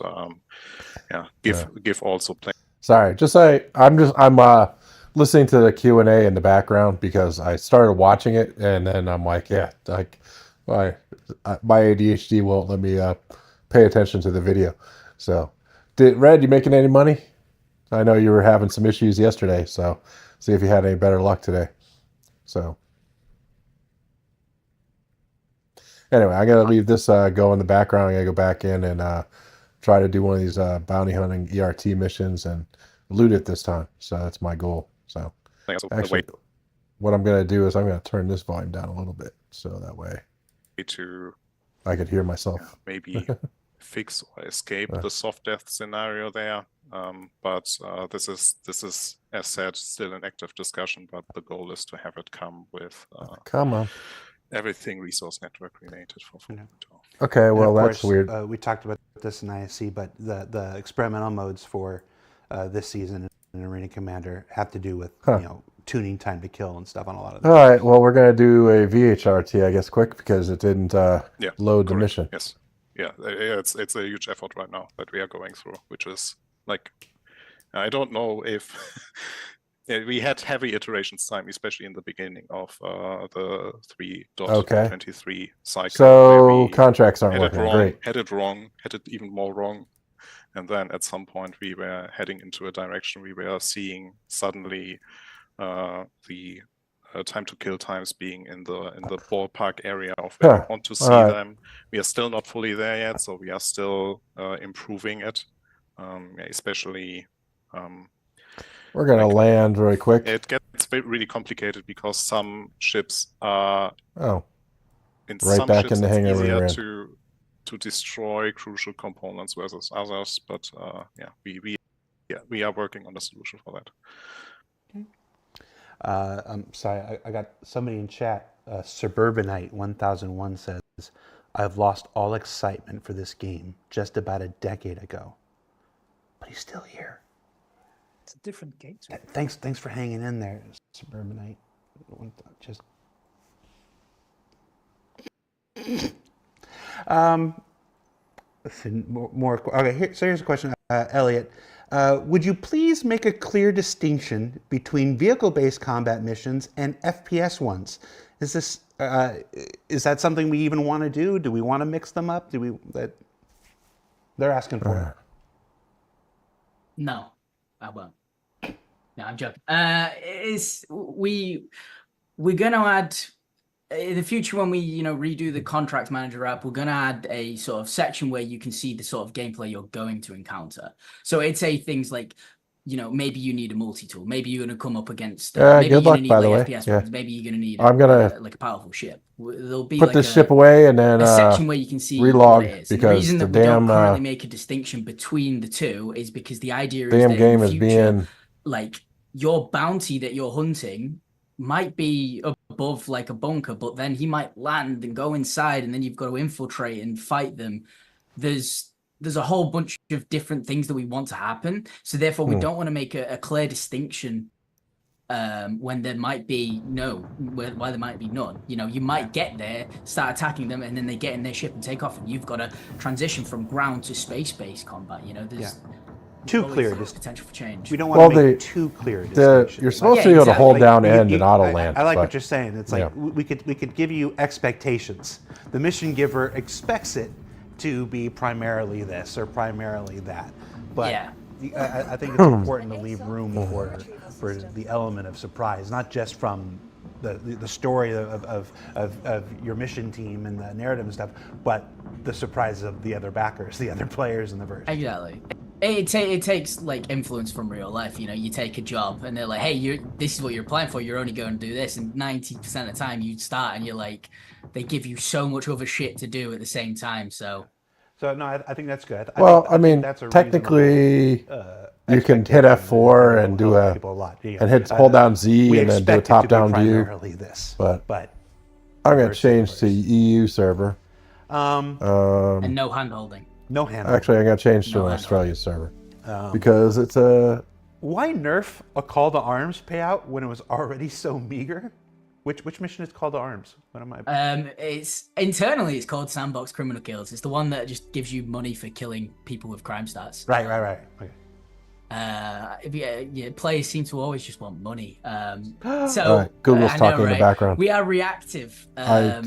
Speaker 6: give also play.
Speaker 1: Sorry, I'm listening to the Q&A in the background because I started watching it and then I'm like, yeah, like my ADHD won't let me pay attention to the video. So, Red, you making any money? I know you were having some issues yesterday, so see if you had any better luck today. So, anyway, I gotta leave this go in the background. I gotta go back in and try to do one of these bounty hunting ERT missions and loot it this time. So that's my goal. So actually, what I'm going to do is I'm going to turn this volume down a little bit so that way I could hear myself.
Speaker 6: Maybe fix or escape the soft death scenario there. But this is, as said, still an active discussion. But the goal is to have it come with
Speaker 1: come on
Speaker 6: everything resource network related for 4.0.
Speaker 1: Okay, well, that's
Speaker 2: course,
Speaker 1: weird.
Speaker 2: We talked about this in ISC, but the experimental modes for this season in Arena Commander have to do with tuning time to kill and stuff on a lot of them.
Speaker 1: All right, well, we're going to do a VHRT, I guess, quick because it didn't load the mission.
Speaker 6: Yes. Yeah, it's a huge effort right now that we are going through, which is like, I don't know if we had heavy iterations time, especially in the beginning of the 3.23 cycle.
Speaker 1: So contracts aren't working. Great.
Speaker 6: Had it wrong, had it even more wrong. And then at some point we were heading into a direction we were seeing suddenly the time to kill times being in the ballpark area of where we want to see them. We are still not fully there yet, so we are still improving it, especially.
Speaker 1: We're going to land really quick.
Speaker 6: It gets really complicated because some ships are in
Speaker 1: right
Speaker 6: some
Speaker 1: back
Speaker 6: ships
Speaker 1: in the
Speaker 6: it's
Speaker 1: hangar
Speaker 6: easier to destroy crucial components versus others, but we are working on a solution for that.
Speaker 2: I'm sorry, I got somebody in chat. Suburbanite 1001 says, "I've lost all excitement for this game just about a decade ago, but he's still here."
Speaker 4: It's a different game.
Speaker 2: Thanks for hanging in there, Suburbanite. Just listen, more. Okay, so here's a question, Elliot. Would you please make a clear distinction between vehicle-based combat missions and FPS ones? Is that something we even want to do? Do we want to mix them up? They're asking for it.
Speaker 3: No, I won't. No, I'm joking. We're gonna add in the future when we redo the contract manager app. We're gonna add a sort of section where you can see the sort of gameplay you're going to encounter. So it'd say things like, maybe you need a multi-tool. Maybe you're gonna come up against. Maybe
Speaker 1: good
Speaker 3: you're
Speaker 1: luck,
Speaker 3: gonna need
Speaker 1: by the
Speaker 3: like
Speaker 1: way.
Speaker 3: FPS
Speaker 1: Yeah.
Speaker 3: weapons. Maybe you're gonna need
Speaker 1: I'm gonna
Speaker 3: like a powerful ship. There'll be
Speaker 1: put
Speaker 3: like
Speaker 1: this ship away and then
Speaker 3: a section where you can see
Speaker 1: relog
Speaker 3: what it is.
Speaker 1: because
Speaker 3: The reason
Speaker 1: the
Speaker 3: that we don't
Speaker 1: damn
Speaker 3: currently make a distinction between the two is because the idea is
Speaker 1: damn
Speaker 3: that
Speaker 1: game
Speaker 3: in the
Speaker 1: is
Speaker 3: future,
Speaker 1: being
Speaker 3: like your bounty that you're hunting might be above like a bunker, but then he might land and go inside, and then you've got to infiltrate and fight them. There's a whole bunch of different things that we want to happen, so therefore we don't want to make a clear distinction when there might be why there might be none. You might get there, start attacking them, and then they get in their ship and take off, and you've got to transition from ground to space-based combat. There's
Speaker 2: too clear
Speaker 3: potential for change.
Speaker 2: We don't want to make too clear distinction.
Speaker 1: You're supposed to be able to hold down end and auto land.
Speaker 2: I like what you're saying. It's like we could give you expectations. The mission giver expects it to be primarily this or primarily that, but
Speaker 3: Yeah.
Speaker 2: I think it's important to leave room for the element of surprise, not just from the story of your mission team and the narrative and stuff, but the surprise of the other backers, the other players in the version.
Speaker 3: Exactly. It takes like influence from real life. You know, you take a job and they're like, "Hey, this is what you're applying for. You're only going to do this." And 90% of the time, you start and you're like, they give you so much other shit to do at the same time. So
Speaker 2: No, I think that's good.
Speaker 1: Well, I
Speaker 2: think
Speaker 1: mean,
Speaker 2: that's a
Speaker 1: technically,
Speaker 2: reasonable,
Speaker 1: you can hit
Speaker 2: expectation,
Speaker 1: F4
Speaker 2: it'll
Speaker 1: and do
Speaker 2: help
Speaker 1: a
Speaker 2: people a lot. You know,
Speaker 1: and hit hold down Z
Speaker 2: we
Speaker 1: and then do a
Speaker 2: expect it to be
Speaker 1: top-down view.
Speaker 2: primarily this,
Speaker 1: But
Speaker 2: but
Speaker 1: I'm going to
Speaker 2: diversity
Speaker 1: change to
Speaker 2: first.
Speaker 1: EU server.
Speaker 3: and no hand holding.
Speaker 2: No hand.
Speaker 1: Actually, I'm going to change to
Speaker 3: No
Speaker 1: an
Speaker 3: hand
Speaker 1: Australia server because it's a.
Speaker 2: Why nerf a call to arms payout when it was already so meager? Which mission is call to arms? What am I?
Speaker 3: It's internally it's called Sandbox Criminal Kills. It's the one that just gives you money for killing people with crime stats.
Speaker 2: Right. Okay.
Speaker 3: Players seem to always just want money. So
Speaker 1: All right, Google's
Speaker 3: I know,
Speaker 1: talking in the
Speaker 3: right?
Speaker 1: background.
Speaker 3: We are reactive. We
Speaker 1: I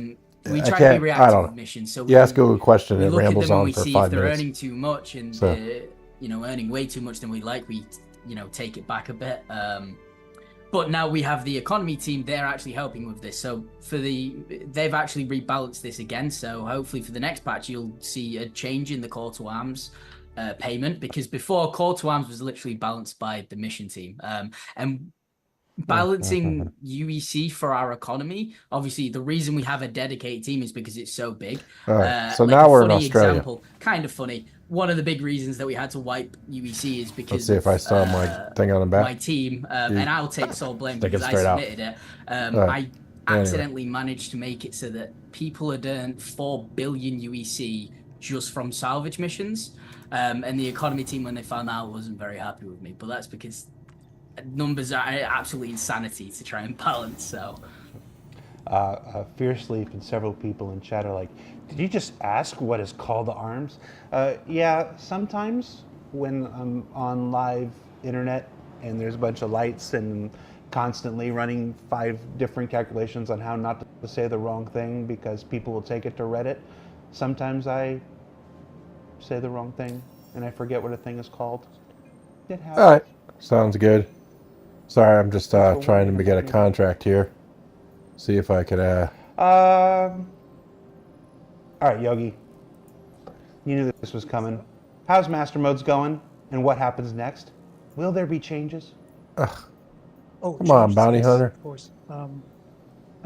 Speaker 3: try to
Speaker 1: can't-
Speaker 3: be
Speaker 1: I
Speaker 3: reactive
Speaker 1: don't
Speaker 3: with
Speaker 1: know.
Speaker 3: missions. So
Speaker 1: You ask Google a question,
Speaker 3: we
Speaker 1: it
Speaker 3: look at
Speaker 1: rambles
Speaker 3: them and
Speaker 1: on
Speaker 3: we
Speaker 1: for
Speaker 3: see
Speaker 1: 5
Speaker 3: if they're
Speaker 1: minutes.
Speaker 3: earning too much and
Speaker 1: So-
Speaker 3: they're, earning way too much than we like. We take it back a bit. But now we have the economy team. They're actually helping with this. So they've actually rebalanced this again. So hopefully for the next patch, you'll see a change in the call to arms payment, because before call to arms was literally balanced by the mission team. And balancing UEC for our economy, obviously the reason we have a dedicated team is because it's so big.
Speaker 1: All right, so
Speaker 3: like
Speaker 1: now
Speaker 3: a
Speaker 1: we're in
Speaker 3: funny
Speaker 1: Australia.
Speaker 3: example, kind of funny. One of the big reasons that we had to wipe UEC is because
Speaker 1: Let's see if I saw my thing on the back.
Speaker 3: my team, and I'll take sole blame
Speaker 1: Stick it
Speaker 3: because I
Speaker 1: straight out.
Speaker 3: submitted it.
Speaker 1: Right.
Speaker 3: I accidentally managed to make it so that people had earned 4 billion UEC just from salvage missions. And the economy team, when they found out, wasn't very happy with me. But that's because numbers are absolutely insanity to try and balance. So
Speaker 2: Fierce Leaf and several people in chat are like, did you just ask what is call to arms? Yeah, sometimes when I'm on live internet and there's a bunch of lights and constantly running 5 different calculations on how not to say the wrong thing because people will take it to Reddit, sometimes I say the wrong thing and I forget what a thing is called. It happens.
Speaker 1: All right, sounds good. Sorry, I'm just trying to get a contract here. See if I could.
Speaker 2: All right, Yogi. You knew this was coming. How's Master Modes going? And what happens next? Will there be changes?
Speaker 4: Oh,
Speaker 1: Come on,
Speaker 4: changes,
Speaker 1: Bounty
Speaker 4: yes,
Speaker 1: Hunter.
Speaker 4: Of course. I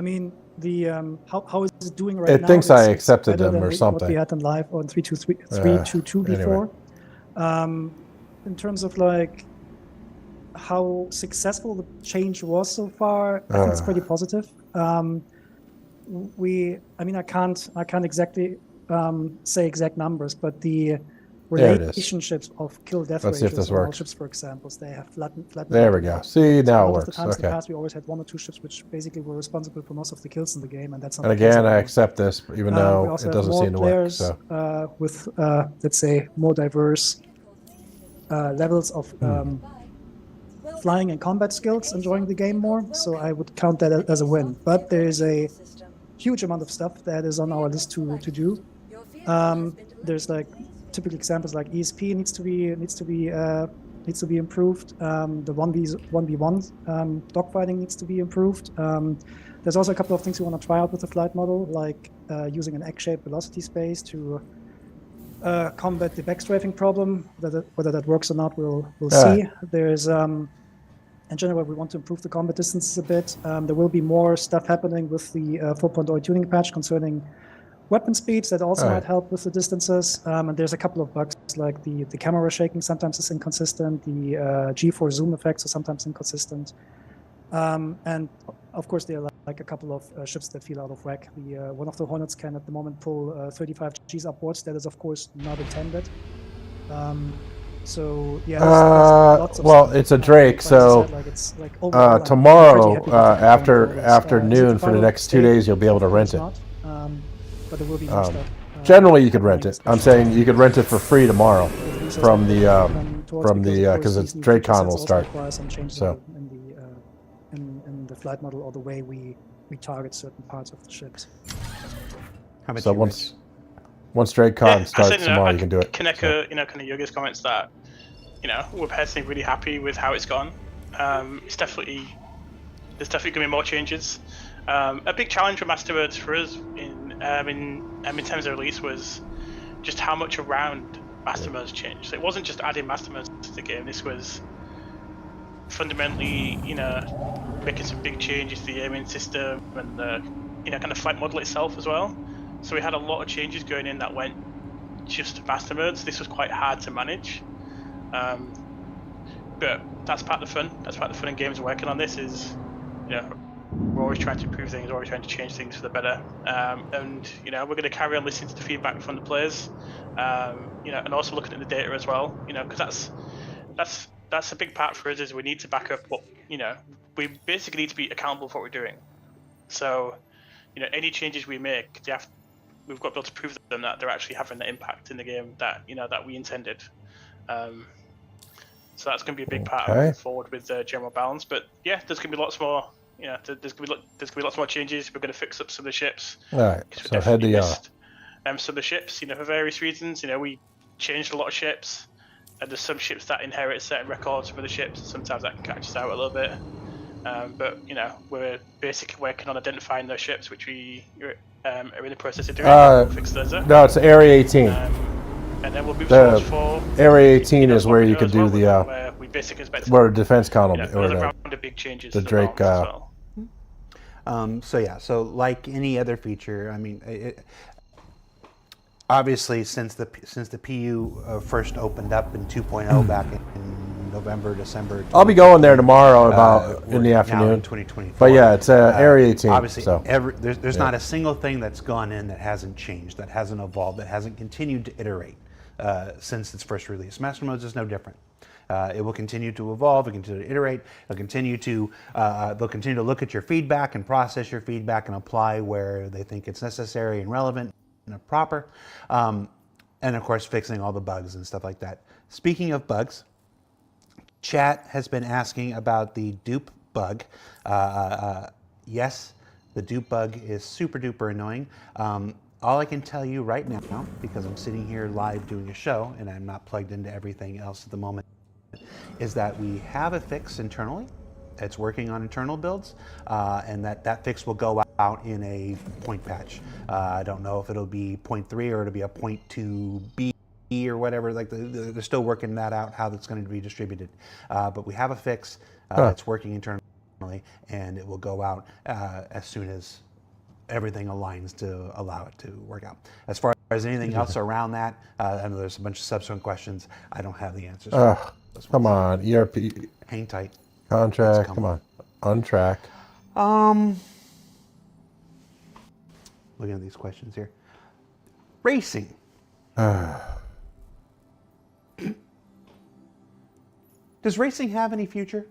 Speaker 4: mean, the how is it doing right now?
Speaker 1: It thinks I accepted
Speaker 4: better
Speaker 1: them
Speaker 4: than
Speaker 1: or
Speaker 4: what
Speaker 1: something.
Speaker 4: we had in live on 3.22 before. In terms of like how successful the change was so far, I think it's pretty positive. I can't exactly say exact numbers, but the
Speaker 1: There it is.
Speaker 4: relationships of kill-death
Speaker 1: Let's see if
Speaker 4: ratios
Speaker 1: this
Speaker 4: on all
Speaker 1: works.
Speaker 4: ships, for example, they have flattened.
Speaker 1: There we go. See,
Speaker 4: So
Speaker 1: now
Speaker 4: a
Speaker 1: it
Speaker 4: lot of
Speaker 1: works.
Speaker 4: the times in the
Speaker 1: Okay.
Speaker 4: past, we always had 1 or 2 ships which basically were responsible for most of the kills in the game, and that's not
Speaker 1: And
Speaker 4: the case
Speaker 1: again, I
Speaker 4: anymore.
Speaker 1: accept this, even
Speaker 4: We
Speaker 1: though
Speaker 4: also
Speaker 1: it
Speaker 4: have
Speaker 1: doesn't
Speaker 4: more
Speaker 1: seem to work.
Speaker 4: players
Speaker 1: So,
Speaker 4: with, let's say, more diverse levels of flying and combat skills enjoying the game more. So I would count that as a win. But there is a huge amount of stuff that is on our list to do. There's like typical examples like ESP needs to be improved. The 1v1 dogfighting needs to be improved. There's also a couple of things we want to try out with the flight model, like using an egg-shaped velocity space to combat the backstrafing problem. Whether that works or not, we'll see. There's in general, we want to improve the combat distances a bit. There will be more stuff happening with the 4.0 tuning patch concerning weapon speeds that also might help with the distances. And there's a couple of bugs like the camera shaking sometimes is inconsistent. The G4 zoom effects are sometimes inconsistent. And of course, there are like a couple of ships that feel out of whack. One of the Hornets can at the moment pull 35 Gs upwards. That is, of course, not intended. So yeah. There's lots of
Speaker 1: well,
Speaker 4: stuff.
Speaker 1: it's a Drake,
Speaker 4: Like I
Speaker 1: so
Speaker 4: said, like, it's like overall, I'm pretty
Speaker 1: tomorrow
Speaker 4: happy with the current
Speaker 1: after
Speaker 4: models.
Speaker 1: noon
Speaker 4: Is
Speaker 1: for the
Speaker 4: it
Speaker 1: next 2
Speaker 4: final
Speaker 1: days, you'll be able to
Speaker 4: state?
Speaker 1: rent it.
Speaker 4: Not, but there will be more stuff.
Speaker 1: Generally, you could rent
Speaker 4: happening,
Speaker 1: it. I'm
Speaker 4: especially
Speaker 1: saying you could rent it for free tomorrow
Speaker 4: with resource
Speaker 1: from the
Speaker 4: development towards,
Speaker 1: because
Speaker 4: of
Speaker 1: it's
Speaker 4: course, these new
Speaker 1: DrakeCon
Speaker 4: feature
Speaker 1: will
Speaker 4: sets
Speaker 1: start.
Speaker 4: also require some changes
Speaker 1: So.
Speaker 4: in the flight model or the way we target certain parts of the ships.
Speaker 2: How about
Speaker 1: So
Speaker 2: you,
Speaker 1: once DrakeCon
Speaker 5: I
Speaker 1: starts
Speaker 5: said,
Speaker 1: tomorrow, you can do it.
Speaker 5: Can echo, kind of Yogi's comments that we're personally really happy with how it's gone. There's definitely going to be more changes. A big challenge for Masterwords for us in terms of release was just how much around Masterwords changed. So it wasn't just adding Masterwords to the game. This was fundamentally, making some big changes to the aiming system and the, kind of flight model itself as well. So we had a lot of changes going in that went just to Masterwords. This was quite hard to manage. But that's part of the fun. That's part of the fun in games working on this is, we're always trying to improve things, always trying to change things for the better. And, we're going to carry on listening to the feedback from the players, and also looking at the data as well, because that's a big part for us is we need to back up what, we basically need to be accountable for what we're doing. So, any changes we make, we've got to be able to prove to them that they're actually having the impact in the game that, that we intended. So that's going to be a big part of moving forward with general balance. But yeah, there's going to be lots more. There's going to be lots more changes. We're going to fix up some of the ships.
Speaker 1: All right. So head to
Speaker 5: missed, some of the ships, for various reasons. We changed a lot of ships, and there's some ships that inherit certain records from other ships. Sometimes that can catch us out a little bit. But we're basically working on identifying those ships, which we are in the process of doing. We'll fix those up.
Speaker 1: No, it's Area 18.
Speaker 5: And then we'll move towards for
Speaker 1: Area 18 is where you could do the
Speaker 5: where we basically expect
Speaker 1: where defense column
Speaker 5: or the big changes.
Speaker 1: The Drake.
Speaker 2: So like any other feature, I mean, obviously since the PU first opened up in 2.0 back in November, December.
Speaker 1: I'll be going there tomorrow about in the afternoon.
Speaker 2: In 2024.
Speaker 1: But yeah, it's Area 18.
Speaker 2: Obviously,
Speaker 1: so.
Speaker 2: there's not a single thing that's gone in that hasn't changed, that hasn't evolved, that hasn't continued to iterate since its first release. Master Modes is no different. It will continue to evolve. It will continue to iterate. They'll continue to look at your feedback and process your feedback and apply where they think it's necessary and relevant and proper. And of course, fixing all the bugs and stuff like that. Speaking of bugs, chat has been asking about the dupe bug. Yes, the dupe bug is super duper annoying. All I can tell you right now, because I'm sitting here live doing a show and I'm not plugged into everything else at the moment, is that we have a fix internally. It's working on internal builds, and that fix will go out in a point patch. I don't know if it'll be 0.3 or it'll be a 0.2b or whatever. Like they're still working that out, how that's going to be distributed. But we have a fix. It's working internally, and it will go out as soon as everything aligns to allow it to work out. As far as anything else around that, I know there's a bunch of subsequent questions. I don't have the answers.
Speaker 1: Come on, ERP.
Speaker 2: Hang tight.
Speaker 1: Contract, come on. Untrack.
Speaker 2: Looking at these questions here. Racing. Does racing have any future?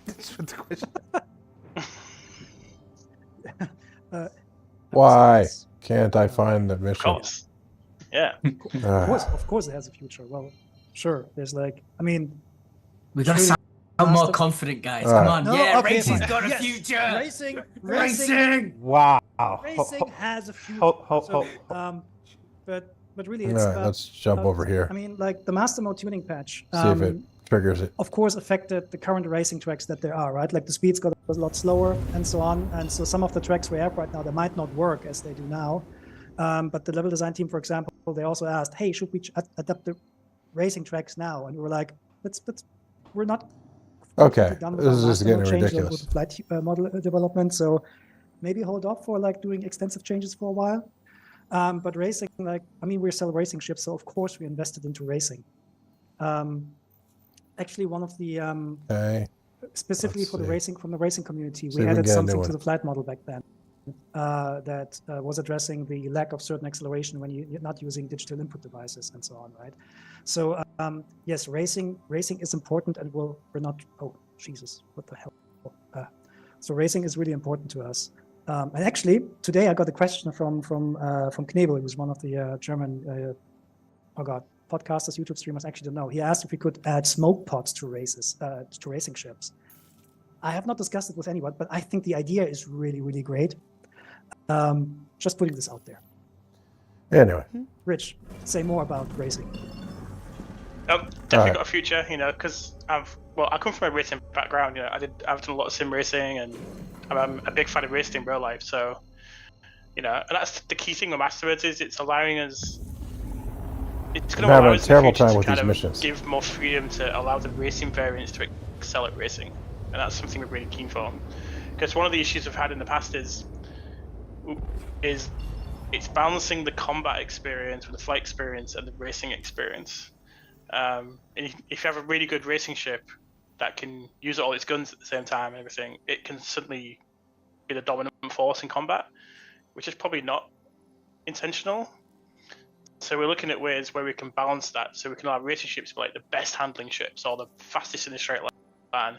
Speaker 2: That's what the question.
Speaker 1: Why can't I find the mission?
Speaker 5: Of course. Yeah.
Speaker 4: Of course it has a future. Well, sure. There's
Speaker 3: we gotta sound more confident, guys. Come on. Racing's got a future.
Speaker 4: Racing.
Speaker 2: Wow.
Speaker 4: Racing has a future. But really, it's
Speaker 1: let's jump over here.
Speaker 4: I mean, like the Master Mode tuning patch.
Speaker 1: See if it triggers it.
Speaker 4: Of course, affected the current racing tracks that there are, right? Like the speeds got a lot slower and so on. And so some of the tracks we have right now, they might not work as they do now. But the level design team, for example, they also asked, hey, should we adapt the racing tracks now? And we were like, we're not.
Speaker 1: Okay,
Speaker 4: done with
Speaker 1: this is
Speaker 4: our
Speaker 1: just getting
Speaker 4: Master Mode change
Speaker 1: ridiculous.
Speaker 4: with flight model development. So maybe hold off for doing extensive changes for a while. But racing, we sell racing ships, so of course we invested into racing. Actually, one of the specifically for the racing from the racing community, we added something to the flight model back then that was addressing the lack of certain acceleration when you're not using digital input devices and so on, right? So yes, racing is important, and we're not. Oh Jesus, what the hell? So racing is really important to us. And actually, today I got a question from Knebel, who's one of the German podcasters, YouTube streamers. Actually, don't know. He asked if we could add smoke pods to racing ships. I have not discussed it with anyone, but I think the idea is really, really great. Just putting this out there.
Speaker 1: Anyway,
Speaker 4: Rich, say more about racing.
Speaker 5: Definitely
Speaker 1: Alright.
Speaker 5: got a future, because I come from a racing background. I've done a lot of sim racing, and I'm a big fan of racing in real life. So, and that's the key thing with Masterwords is it's allowing us. It's going
Speaker 1: I'm
Speaker 5: to allow
Speaker 1: having a
Speaker 5: us in the
Speaker 1: terrible
Speaker 5: future
Speaker 1: time
Speaker 5: to
Speaker 1: with
Speaker 5: kind
Speaker 1: these
Speaker 5: of
Speaker 1: missions.
Speaker 5: give more freedom to allow the racing variants to excel at racing, and that's something we're really keen for. Because one of the issues we've had in the past is it's balancing the combat experience with the flight experience and the racing experience. And if you have a really good racing ship that can use all its guns at the same time and everything, it can suddenly be the dominant force in combat, which is probably not intentional. So we're looking at ways where we can balance that, so we can have racing ships be like the best handling ships or the fastest in the straight line,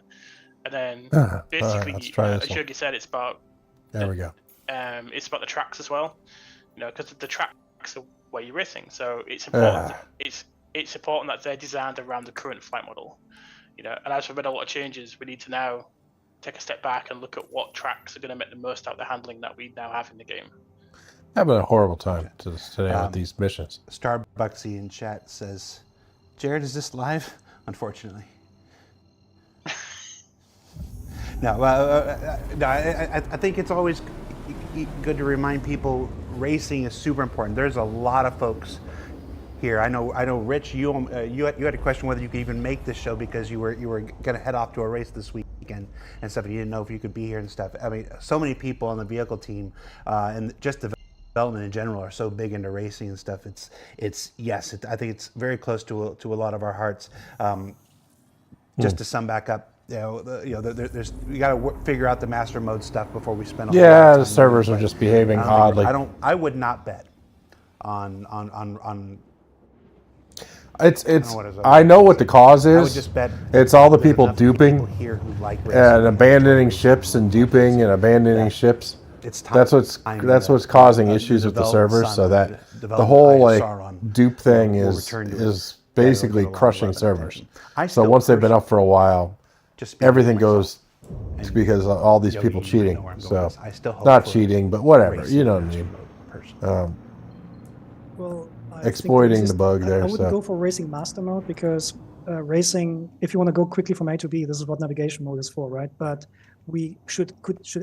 Speaker 5: and then basically,
Speaker 1: let's try this
Speaker 5: as
Speaker 1: one.
Speaker 5: Yogi said, it's about
Speaker 1: There we go.
Speaker 5: it's about the tracks as well, because the tracks are where you're racing. So it's important. It's important that they're designed around the current flight model, and as we've made a lot of changes, we need to now take a step back and look at what tracks are going to make the most out of the handling that we now have in the game.
Speaker 1: Having a horrible time today with these missions.
Speaker 2: Starbucksy in chat says, Jared, is this live? Unfortunately. No, I think it's always good to remind people racing is super important. There's a lot of folks here. I know, Rich, you had a question whether you could even make this show because you were going to head off to a race this weekend and stuff, and you didn't know if you could be here and stuff. I mean, so many people on the vehicle team and just development in general are so big into racing and stuff. I think it's very close to a lot of our hearts. Just to sum back up, there's we got to figure out the master mode stuff before we spend.
Speaker 1: The servers are just behaving oddly.
Speaker 2: I would not bet on.
Speaker 1: I know what the cause is.
Speaker 2: I would just bet
Speaker 1: it's all the people duping
Speaker 2: people here who like racing
Speaker 1: and abandoning ships and duping and abandoning ships.
Speaker 2: It's time.
Speaker 1: That's what's causing issues with the servers. So that the whole dupe thing is basically crushing servers. So once they've been up for a while, everything goes because of all these people cheating. So not cheating, but whatever. You know what I mean?
Speaker 4: Well,
Speaker 1: exploiting the bug there.
Speaker 4: I wouldn't go for racing master mode because racing, if you want to go quickly from A to B, this is what navigation mode is for, right? But we should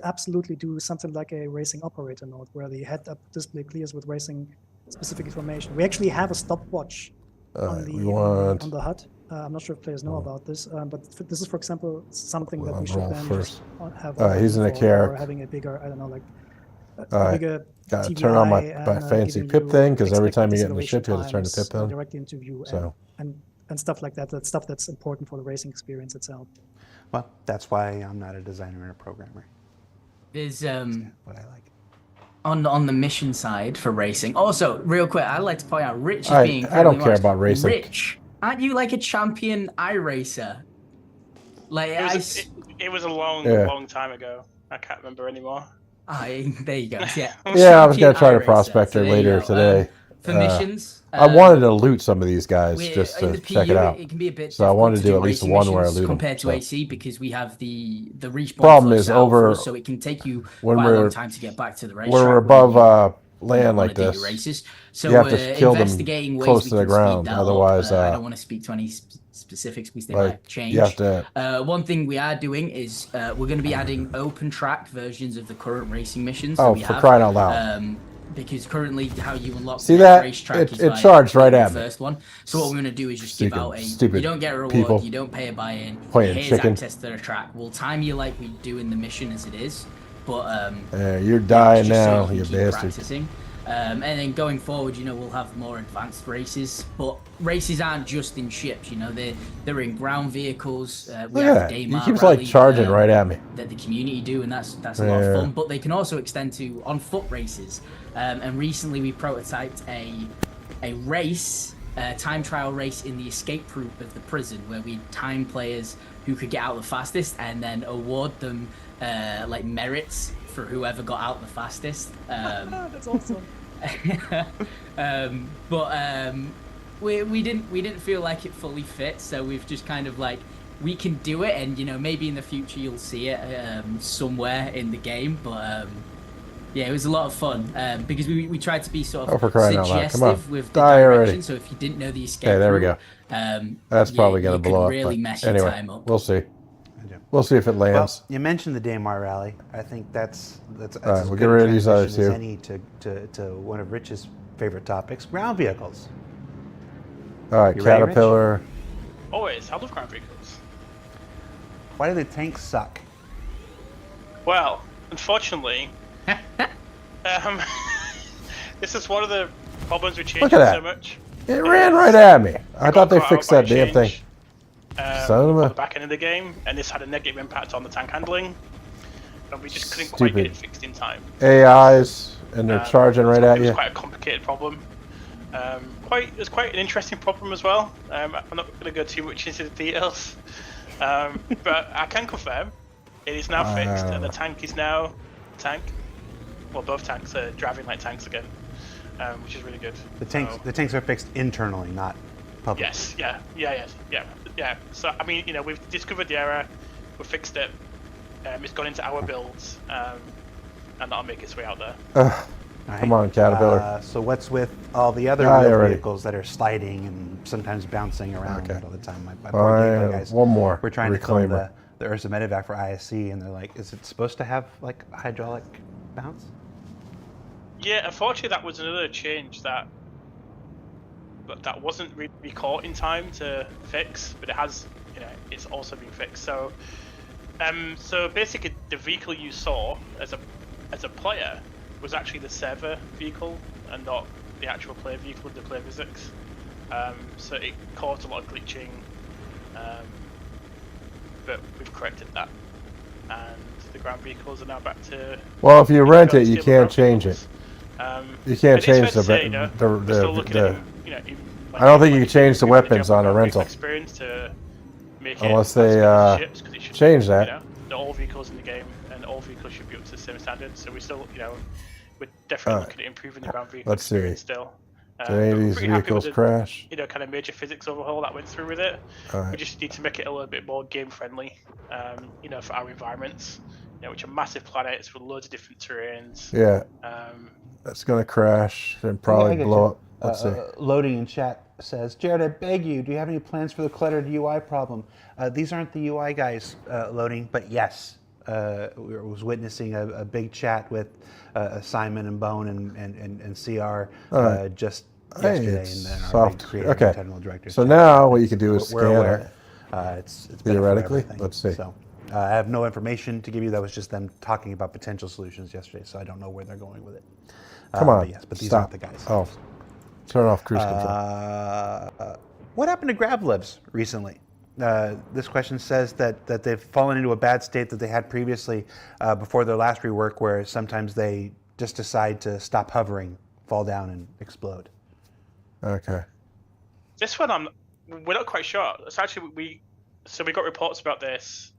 Speaker 4: absolutely do something like a racing operator mode where the head-up display clears with racing specific information. We actually have a stopwatch on the HUD. I'm not sure if players know about this, but this is, for example, something that we should then just have.
Speaker 1: He's in a character.
Speaker 4: Or having a bigger, I don't know, like
Speaker 1: bigger. Gotta turn on my fancy pip thing because every time you get in the ship, you have to turn the pip on.
Speaker 4: Directly into view and stuff like that. That's stuff that's important for the racing experience itself.
Speaker 2: Well, that's why I'm not a designer and a programmer.
Speaker 3: There's
Speaker 2: what I like.
Speaker 3: On the mission side for racing. Also, real quick, I'd like to point out Rich is being.
Speaker 1: I don't care about racing.
Speaker 3: Rich, aren't you like a champion iRacer? Like
Speaker 5: it was a long time ago. I can't remember anymore.
Speaker 3: There you go. Yeah.
Speaker 1: Yeah, I was gonna try to prospector later today.
Speaker 3: For missions.
Speaker 1: I wanted to loot some of these guys just to check it out.
Speaker 3: It can be a bit
Speaker 1: so I wanted to do at least one where I loot
Speaker 3: compared
Speaker 1: them,
Speaker 3: to AC because we have the respawn.
Speaker 1: Problem is over.
Speaker 3: So it can take you
Speaker 1: when
Speaker 3: quite a long time to get back to the racetrack.
Speaker 1: When we're above land like this,
Speaker 3: races. So
Speaker 1: you have to kill them close to the ground. Otherwise,
Speaker 3: I don't want to speak to any specifics because they might change.
Speaker 1: You have to.
Speaker 3: One thing we are doing is we're going to be adding open track versions of the current racing missions.
Speaker 1: Oh, for crying out loud!
Speaker 3: Because currently how you unlock
Speaker 1: the racetrack
Speaker 3: is
Speaker 1: it charged right at me.
Speaker 3: First one. So what we're going to do is just give out
Speaker 1: you
Speaker 3: don't get a reward,
Speaker 1: people
Speaker 3: you don't pay a buy-in.
Speaker 1: Here's chicken.
Speaker 3: access to the track. We'll time you like we do in the mission as it is, but
Speaker 1: you're dying now,
Speaker 3: so
Speaker 1: you bastard.
Speaker 3: Practicing. And then going forward, we'll have more advanced races. But races aren't just in ships, they're in ground vehicles. We have the
Speaker 1: he keeps like charging right at me.
Speaker 3: That the community do, and that's a lot of fun. But they can also extend to on foot races. And recently we prototyped a race, time trial race in the escape route of the prison, where we time players who could get out the fastest, and then award them like merits for whoever got out the fastest.
Speaker 4: That's awesome.
Speaker 3: But we didn't feel like it fully fit, so we've just kind of like we can do it, and maybe in the future you'll see it somewhere in the game. But Yeah, it was a lot of fun because we tried to be sort
Speaker 1: Oh,
Speaker 3: of
Speaker 1: for crying out loud. Come on.
Speaker 3: suggestive with the
Speaker 1: Die already.
Speaker 3: direction. So if you didn't know the escape
Speaker 1: Okay, there we
Speaker 3: route,
Speaker 1: That's probably
Speaker 3: you
Speaker 1: going to
Speaker 3: could
Speaker 1: blow up.
Speaker 3: really
Speaker 1: But
Speaker 3: mess your
Speaker 1: anyway,
Speaker 3: time up.
Speaker 1: we'll see.
Speaker 2: Yeah.
Speaker 1: We'll see if it
Speaker 2: Well,
Speaker 1: lands.
Speaker 2: you mentioned the Daymar rally. I think that's
Speaker 1: All right,
Speaker 2: as
Speaker 1: we'll
Speaker 2: good
Speaker 1: get
Speaker 2: a
Speaker 1: rid of these other
Speaker 2: transition as
Speaker 1: two.
Speaker 2: any to one of Rich's favorite topics, ground vehicles.
Speaker 1: All right,
Speaker 2: You ready, Rich?
Speaker 1: Caterpillar.
Speaker 5: Always, I love ground vehicles.
Speaker 2: Why do the tanks suck?
Speaker 5: Well, unfortunately, this is one of the problems with changing
Speaker 1: Look at that.
Speaker 5: so much.
Speaker 1: It ran right at me. I
Speaker 5: Got
Speaker 1: thought they
Speaker 5: caught out
Speaker 1: fixed
Speaker 5: by a
Speaker 1: that damn thing.
Speaker 5: change,
Speaker 1: Son of
Speaker 5: on
Speaker 1: a-
Speaker 5: the back end of the game, and this had a negative impact on the tank handling, and we just couldn't quite get
Speaker 1: Stupid.
Speaker 5: it fixed in time.
Speaker 1: AIs, and they're charging right at
Speaker 5: It was
Speaker 1: you.
Speaker 5: quite a complicated problem. It was quite an interesting problem as well. I'm not going to go too much into the details, but I can confirm it is now fixed, and the tank is now well, both tanks are driving like tanks again, which is really good.
Speaker 2: The tanks are fixed internally, not publicly.
Speaker 5: Yes, yeah. So I mean, we've discovered the error, we fixed it. It's gone into our builds, and that'll make its way out there.
Speaker 2: All right.
Speaker 1: Come on, Caterpillar.
Speaker 2: So what's with all the other
Speaker 1: Die
Speaker 2: real
Speaker 1: already.
Speaker 2: vehicles that are sliding and sometimes bouncing around
Speaker 1: Okay.
Speaker 2: all the time? My poor Daymar guys.
Speaker 1: One more.
Speaker 2: We're trying to film
Speaker 1: Reclaimer.
Speaker 2: the Ursa Medevac for ISC, and they're like, is it supposed to have like a hydraulic bounce?
Speaker 5: Yeah, unfortunately, that was another change that wasn't really caught in time to fix, but it has, it's also been fixed. So, so basically, the vehicle you saw as a player was actually the server vehicle and not the actual player vehicle with the player physics. So it caused a lot of glitching, but we've corrected that, and the ground vehicles are now back to.
Speaker 1: Well, if you rent it, you
Speaker 5: stable
Speaker 1: can't
Speaker 5: ground
Speaker 1: change
Speaker 5: vehicles.
Speaker 1: it. You can't
Speaker 5: It's fair
Speaker 1: change
Speaker 5: to
Speaker 1: the
Speaker 5: say, we're still looking at,
Speaker 1: I don't think you can change the weapons on a rental.
Speaker 5: Experience to make it
Speaker 1: Unless
Speaker 5: as
Speaker 1: they,
Speaker 5: good as ships, 'cause it should
Speaker 1: change
Speaker 5: be,
Speaker 1: that.
Speaker 5: all vehicles in the game and all vehicles should be up to the same standard. So we still, we're definitely
Speaker 1: Alright.
Speaker 5: looking at improving the ground vehicle
Speaker 1: Let's see.
Speaker 5: experience still.
Speaker 1: Do any of
Speaker 5: But we're
Speaker 1: these
Speaker 5: pretty happy with
Speaker 1: vehicles crash?
Speaker 5: kind of major physics overhaul that went through with it. We
Speaker 1: Alright.
Speaker 5: just need to make it a little bit more game friendly, for our environments, which are massive planets with loads of different terrains.
Speaker 1: Yeah,
Speaker 5: Um,
Speaker 1: that's gonna crash and
Speaker 2: I
Speaker 1: probably
Speaker 2: get
Speaker 1: blow
Speaker 2: you.
Speaker 1: up. Let's see.
Speaker 2: Loading in chat says, Jared, I beg you, do you have any plans for the cluttered UI problem? These aren't the UI guys loading, but yes, we was witnessing a big chat with Simon and Bone and CR just yesterday,
Speaker 1: it's
Speaker 2: and our
Speaker 1: soft.
Speaker 2: big creative
Speaker 1: Okay.
Speaker 2: and technical directors.
Speaker 1: So
Speaker 2: chat.
Speaker 1: now what you can do is
Speaker 2: We're
Speaker 1: scan
Speaker 2: aware.
Speaker 1: it.
Speaker 2: It's been
Speaker 1: Theoretically, let's see.
Speaker 2: So I have no information to give you. That was just them talking about potential solutions yesterday, so I don't know where they're going with it.
Speaker 1: Come on,
Speaker 2: But yes, but these
Speaker 1: stop.
Speaker 2: aren't the guys.
Speaker 1: Oh, turn off cruise control.
Speaker 2: What happened to Gravlibs recently? This question says that they've fallen into a bad state that they had previously before their last rework, where sometimes they just decide to stop hovering, fall down, and explode.
Speaker 1: Okay.
Speaker 5: This one, we're not quite sure. It's actually we got reports about this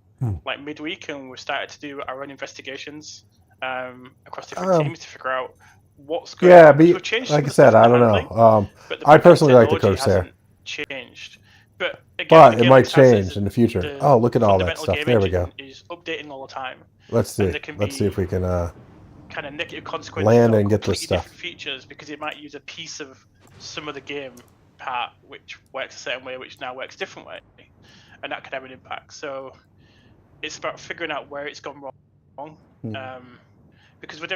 Speaker 5: like midweek, and we started to do our own investigations across different teams to figure out what's going
Speaker 1: Yeah,
Speaker 5: on.
Speaker 1: but
Speaker 5: We've changed
Speaker 1: like
Speaker 5: some
Speaker 1: I
Speaker 5: of
Speaker 1: said,
Speaker 5: the
Speaker 1: I
Speaker 5: stuff
Speaker 1: don't
Speaker 5: handling,
Speaker 1: know.
Speaker 5: but the
Speaker 1: I personally like the
Speaker 5: technology
Speaker 1: Corsair,
Speaker 5: hasn't changed. But again,
Speaker 1: but
Speaker 5: the
Speaker 1: it
Speaker 5: game
Speaker 1: might
Speaker 5: success is
Speaker 1: change in the future.
Speaker 5: the
Speaker 1: Oh, look at all that
Speaker 5: fundamental
Speaker 1: stuff.
Speaker 5: game
Speaker 1: There we go.
Speaker 5: engine is updating all the time.
Speaker 1: Let's see.
Speaker 5: and there can
Speaker 1: Let's see if
Speaker 5: be
Speaker 1: we can.
Speaker 5: Kind of negative consequences
Speaker 1: land
Speaker 5: or
Speaker 1: and get this
Speaker 5: completely
Speaker 1: stuff.
Speaker 5: different features because it might use a piece of some of the game part which works a certain way, which now works a different way, and that could have an impact. So it's about figuring out where it's gone wrong, because we're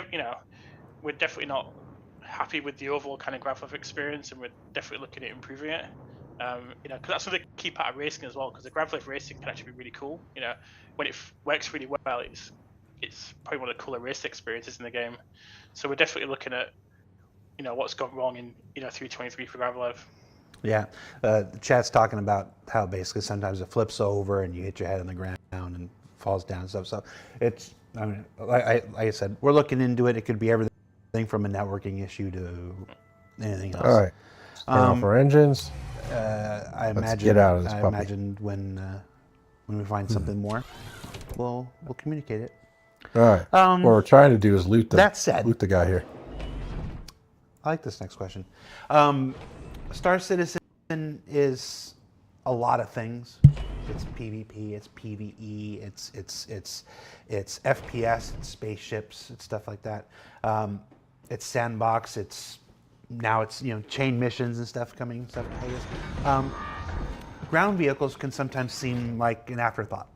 Speaker 5: definitely not happy with the overall kind of graph experience, and we're definitely looking at improving it. Because that's another key part of racing as well. Because the grav racing can actually be really cool. When it works really well, it's probably one of the cooler race experiences in the game. So we're definitely looking at what's gone wrong in 3.23 for Gravlev.
Speaker 2: Yeah, the chat's talking about how basically sometimes it flips over and you hit your head on the ground and falls down and stuff. So it's, I mean, like I said, we're looking into it. It could be everything from a networking issue to anything else.
Speaker 1: All right. Turn off our engines.
Speaker 2: I
Speaker 1: Let's
Speaker 2: imagine.
Speaker 1: get out of this
Speaker 2: I
Speaker 1: puppy.
Speaker 2: imagine when we find something more, we'll communicate it.
Speaker 1: All right. What we're trying to do is loot the
Speaker 2: That said,
Speaker 1: loot the guy here.
Speaker 2: I like this next question. Star Citizen is a lot of things. it's PvP, it's PvE, it's FPS, it's spaceships, it's stuff like that. It's sandbox, it's chain missions and stuff coming, stuff like this. Ground vehicles can sometimes seem like an afterthought,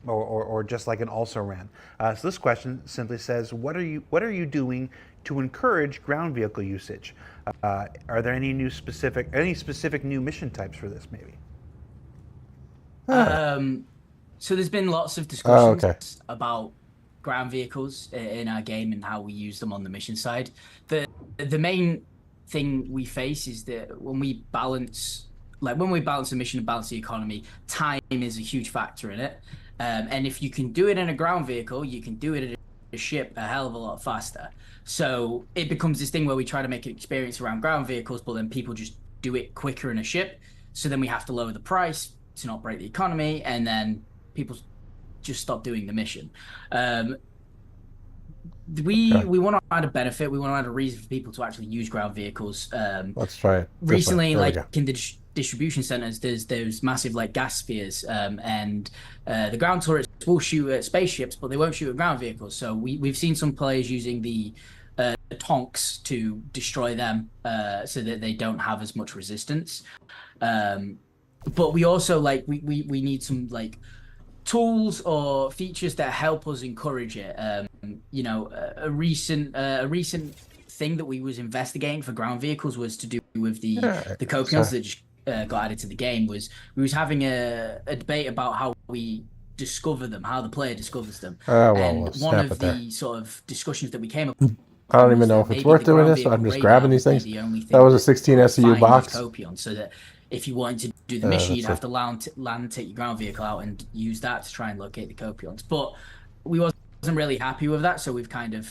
Speaker 2: or just like an also-ran. So this question simply says, what are you doing to encourage ground vehicle usage? Are there any specific new mission types for this, maybe?
Speaker 3: So there's been lots of discussions
Speaker 1: okay.
Speaker 3: about ground vehicles in our game and how we use them on the mission side. The main thing we face is that when we balance a mission and balance the economy, time is a huge factor in it. And if you can do it in a ground vehicle, you can do it in a ship a hell of a lot faster. So it becomes this thing where we try to make an experience around ground vehicles, but then people just do it quicker in a ship. So then we have to lower the price to not break the economy, and then people just stop doing the mission. We want to add a benefit. We want to add a reason for people to actually use ground vehicles.
Speaker 1: Let's try it.
Speaker 3: Recently,
Speaker 1: There we go.
Speaker 3: in the distribution centers, there's massive gas spheres, and the ground turrets will shoot at spaceships, but they won't shoot at ground vehicles. So we've seen some players using the tonks to destroy them, so that they don't have as much resistance. But we also we need some tools or features that help us encourage it. A recent thing that we was investigating for ground vehicles was to do with the copions that just got added to the game. Was we was having a debate about how we discover them, how the player discovers them. And one of the sort of discussions that we came up with,
Speaker 1: I don't even know if it's worth doing this. I'm just grabbing these things. That was a 16 SEU box.
Speaker 3: Copion, so that if you wanted to do the mission, you'd have to land, take your ground vehicle out, and use that to try and locate the copions. But we wasn't really happy with that, so we've kind of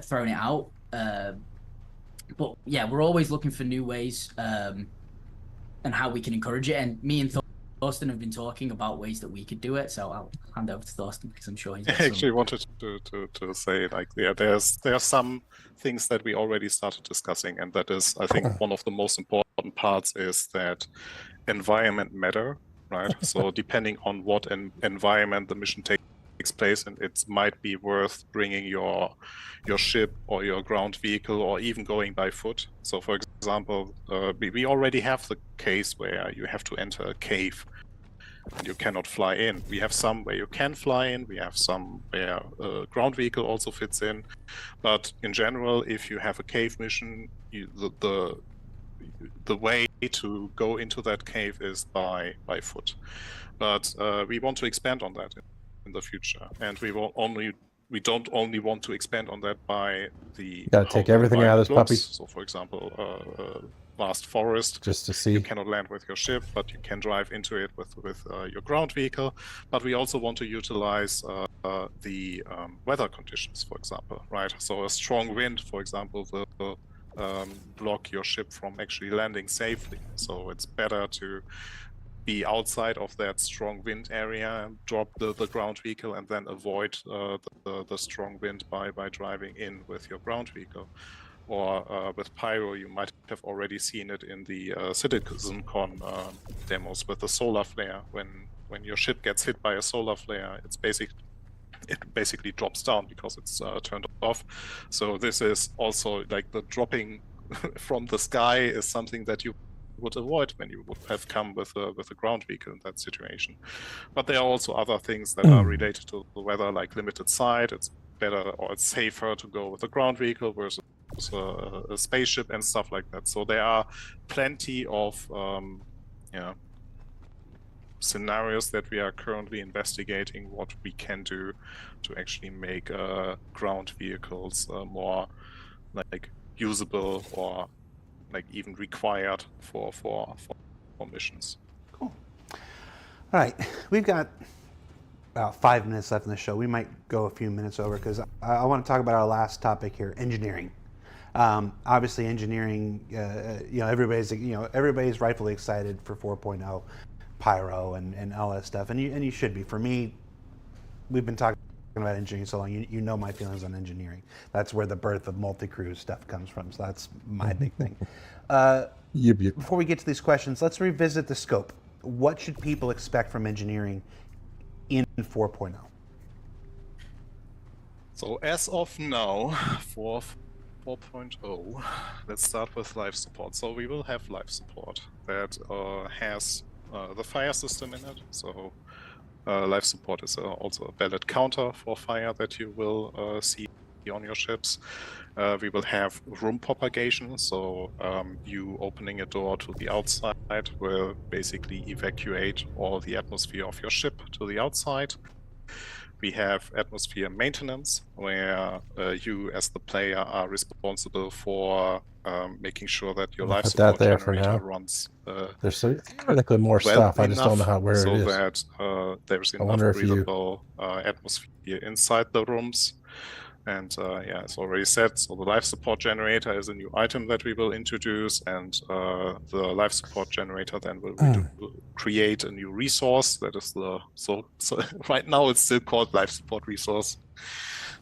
Speaker 3: thrown it out. But yeah, we're always looking for new ways and how we can encourage it. And me and Thorsten have been talking about ways that we could do it. So I'll hand over to Thorsten because I'm sure he's got
Speaker 6: I actually wanted to say there are some things that we already started discussing, and that is, I think, one of the most important parts is that environment matter, right? So depending on what environment the mission takes place in, it might be worth bringing your ship or your ground vehicle, or even going by foot. So for example, we already have the case where you have to enter a cave and you cannot fly in. We have some where you can fly in, we have some where a ground vehicle also fits in. But in general, if you have a cave mission, the way to go into that cave is by foot. But we want to expand on that in the future, and we don't only want to expand on that by the
Speaker 1: gotta take everything out of this puppy.
Speaker 6: So for example, vast forest,
Speaker 1: just to see.
Speaker 6: You cannot land with your ship, but you can drive into it with your ground vehicle. But we also want to utilize the weather conditions, for example, right? So a strong wind, for example, will block your ship from actually landing safely. So it's better to be outside of that strong wind area and drop the ground vehicle, and then avoid the strong wind by driving in with your ground vehicle. Or with Pyro, you might have already seen it in the CitizenCon demos with the solar flare. When your ship gets hit by a solar flare, it basically drops down because it's turned off. So this is also the dropping from the sky is something that you would avoid when you would have come with a ground vehicle in that situation. But there are also other things that are related to the weather, like limited sight. It's better or it's safer to go with a ground vehicle versus a spaceship and stuff like that. So there are plenty of scenarios that we are currently investigating what we can do to actually make ground vehicles more usable, or even required for missions.
Speaker 2: Cool. All right, we've got about 5 minutes left in the show. We might go a few minutes over because I want to talk about our last topic here, engineering. Obviously, engineering. Everybody's rightfully excited for 4.0, Pyro, and all that stuff, and you should be. For me, we've been talking about engineering so long. You know my feelings on engineering. That's where the birth of multi-crew stuff comes from. So that's my big thing. Before we get to these questions, let's revisit the scope what should people expect from engineering in 4.0?
Speaker 6: So as of now, for 4.0, let's start with life support. So we will have life support that has the fire system in it. So life support is also a valid counter for fire that you will see on your ships. We will have room propagation, so you opening a door to the outside will basically evacuate all the atmosphere of your ship to the outside. We have atmosphere maintenance, where you as the player are responsible for making sure that your life
Speaker 1: Put that
Speaker 6: support
Speaker 1: there for
Speaker 6: generator
Speaker 1: now.
Speaker 6: runs
Speaker 1: There's theoretically more
Speaker 6: well
Speaker 1: stuff. I just don't know
Speaker 6: enough
Speaker 1: where
Speaker 6: so
Speaker 1: it is.
Speaker 6: that there's
Speaker 1: I
Speaker 6: enough
Speaker 1: wonder if you-
Speaker 6: breathable atmosphere inside the rooms. And yeah, as already said, so the life support generator is a new item that we will introduce, and the life support generator then will create a new resource that is the so right now it's still called life support resource.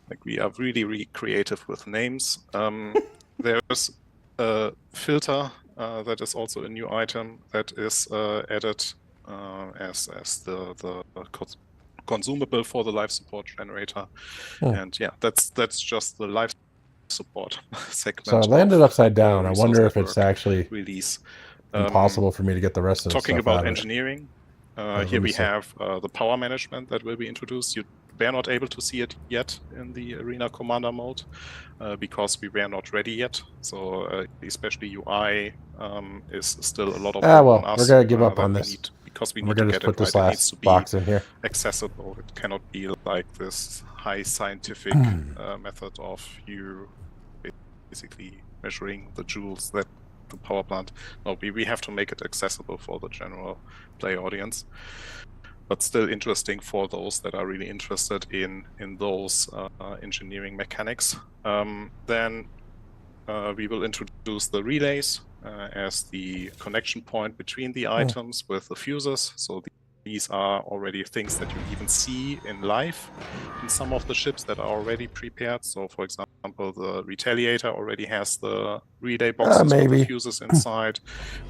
Speaker 6: Like, we are really creative with names. There's a filter that is also a new item that is added as the consumable for the life support generator. And yeah, that's just the life support segment.
Speaker 1: So I landed upside down. I wonder if it's
Speaker 6: network
Speaker 1: actually
Speaker 6: release.
Speaker 1: impossible for me to get the rest of the
Speaker 6: Talking
Speaker 1: stuff
Speaker 6: about
Speaker 1: out of it.
Speaker 6: engineering,
Speaker 1: let
Speaker 6: here
Speaker 1: me
Speaker 6: we
Speaker 1: see.
Speaker 6: have the power management that will be introduced. You were not able to see it yet in the Arena Commander mode because we were not ready yet. So especially UI is still a lot of work
Speaker 1: well,
Speaker 6: on us.
Speaker 1: we're gonna give up
Speaker 6: that
Speaker 1: on
Speaker 6: we
Speaker 1: this.
Speaker 6: need, because we
Speaker 1: We're
Speaker 6: need to
Speaker 1: gonna
Speaker 6: get
Speaker 1: just put
Speaker 6: it right.
Speaker 1: this
Speaker 6: It needs
Speaker 1: last
Speaker 6: to be
Speaker 1: box in here.
Speaker 6: accessible. It cannot be like this high scientific method of you basically measuring the joules that the power plant. No, we have to make it accessible for the general play audience, but still interesting for those that are really interested in those engineering mechanics. Then we will introduce the relays as the connection point between the items with the fuses. So these are already things that you even see in live in some of the ships that are already prepared. So for example, the Retaliator already has the relay boxes with
Speaker 1: maybe.
Speaker 6: the fuses inside,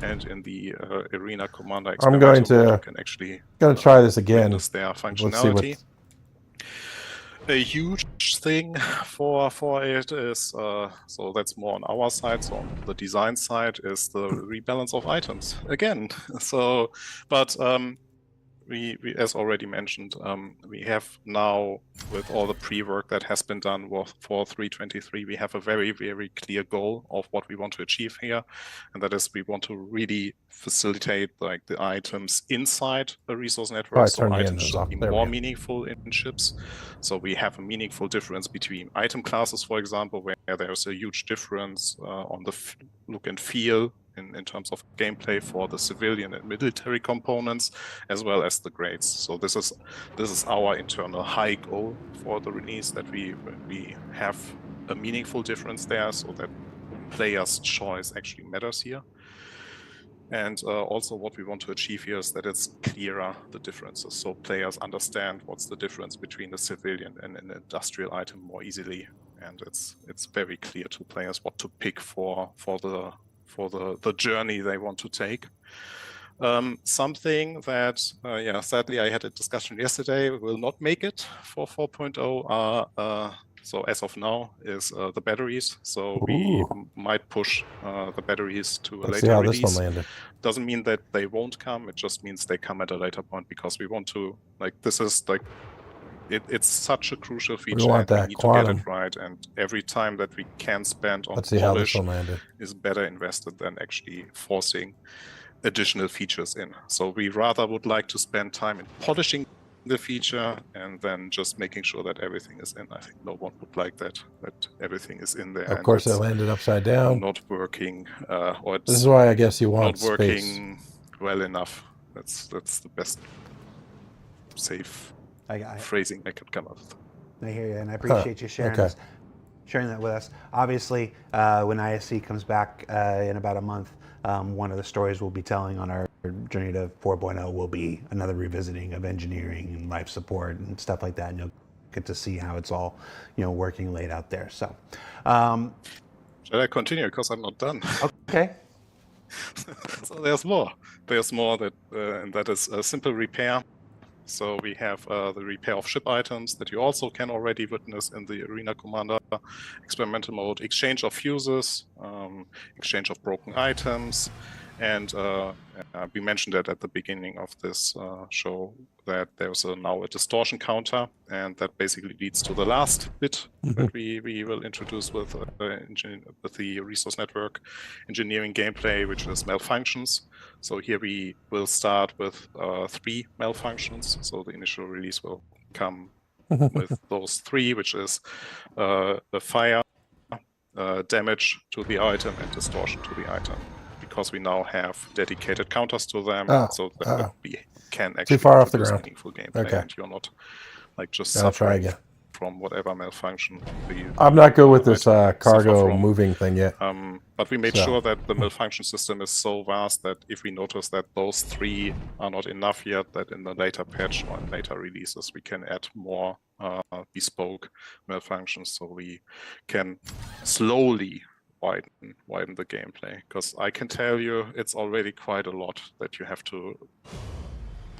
Speaker 6: and in the Arena Commander
Speaker 1: I'm going
Speaker 6: experimental mode,
Speaker 1: to
Speaker 6: you can actually
Speaker 1: try this again.
Speaker 6: witness their
Speaker 1: Let's see
Speaker 6: functionality.
Speaker 1: what.
Speaker 6: A huge thing for it is so that's more on our side. So on the design side is the rebalance of items again. So, but we as already mentioned, we have now, with all the pre-work that has been done for 3.23, we have a very clear goal of what we want to achieve here, and that is we want to really facilitate like the items inside the resource network. So items should be more meaningful in ships. So we have a meaningful difference between item classes, for example, where there's a huge difference on the look and feel in terms of gameplay for the civilian and military components, as well as the grades. So this is our internal high goal for the release, that we have a meaningful difference there, so that players' choice actually matters here. And also what we want to achieve here is that it's clearer, the differences, so players understand what's the difference between a civilian and an industrial item more easily, and it's very clear to players what to pick for the journey they want to take. Something that, sadly I had a discussion yesterday, will not make it for 4.0 are, so as of now, is the batteries. So we might push the batteries to a later
Speaker 1: see how
Speaker 6: release.
Speaker 1: This one landed.
Speaker 6: Doesn't mean that they won't come, it just means they come at a later point, because we want to, like, this is like, it's such a crucial feature,
Speaker 1: we want
Speaker 6: and
Speaker 1: that
Speaker 6: we need
Speaker 1: quantum.
Speaker 6: to get it right, and every time that we can spend on
Speaker 1: Let's see how this
Speaker 6: polish
Speaker 1: one landed.
Speaker 6: is better invested than actually forcing additional features in. So we rather would like to spend time in polishing the feature and then just making sure that everything is in. I think no one would like that everything is in there.
Speaker 1: Of course, it landed upside down.
Speaker 6: Not working, or it's
Speaker 1: this is why I guess you want
Speaker 6: not working
Speaker 1: space.
Speaker 6: well enough. That's the best safe phrasing I could come up with.
Speaker 2: I hear you, and I appreciate you sharing this, sharing that with us. Obviously, when ISC comes back in about a month, one of the stories we'll be telling on our journey to 4.0 will be another revisiting of engineering and life support and stuff like that, and you'll get to see how it's all, working laid out there. So,
Speaker 6: shall I continue, because I'm not done?
Speaker 2: Okay.
Speaker 6: So there's more. There's more that, and that is a simple repair. So we have the repair of ship items that you also can already witness in the Arena Commander experimental mode, exchange of fuses, exchange of broken items, and we mentioned that at the beginning of this show that there's now a distortion counter, and that basically leads to the last bit that we will introduce with the resource network engineering gameplay, which is malfunctions. So here we will start with 3 malfunctions. So the initial release will come with those 3, which is the fire, damage to the item, and distortion to the item. Because we now have dedicated counters to them, so that we can actually
Speaker 1: far off the
Speaker 6: introduce
Speaker 1: ground.
Speaker 6: meaningful gameplay,
Speaker 1: Okay.
Speaker 6: and you're not like just
Speaker 1: I'll try
Speaker 6: suffering
Speaker 1: again.
Speaker 6: from whatever malfunction.
Speaker 1: I'm not good with this
Speaker 6: item suffer
Speaker 1: cargo
Speaker 6: from.
Speaker 1: moving thing yet.
Speaker 6: But we made
Speaker 1: So.
Speaker 6: sure that the malfunction system is so vast that if we notice that those 3 are not enough yet, that in the later patch or in later releases we can add more bespoke malfunctions, so we can slowly widen the gameplay. Because I can tell you, it's already quite a lot that you have to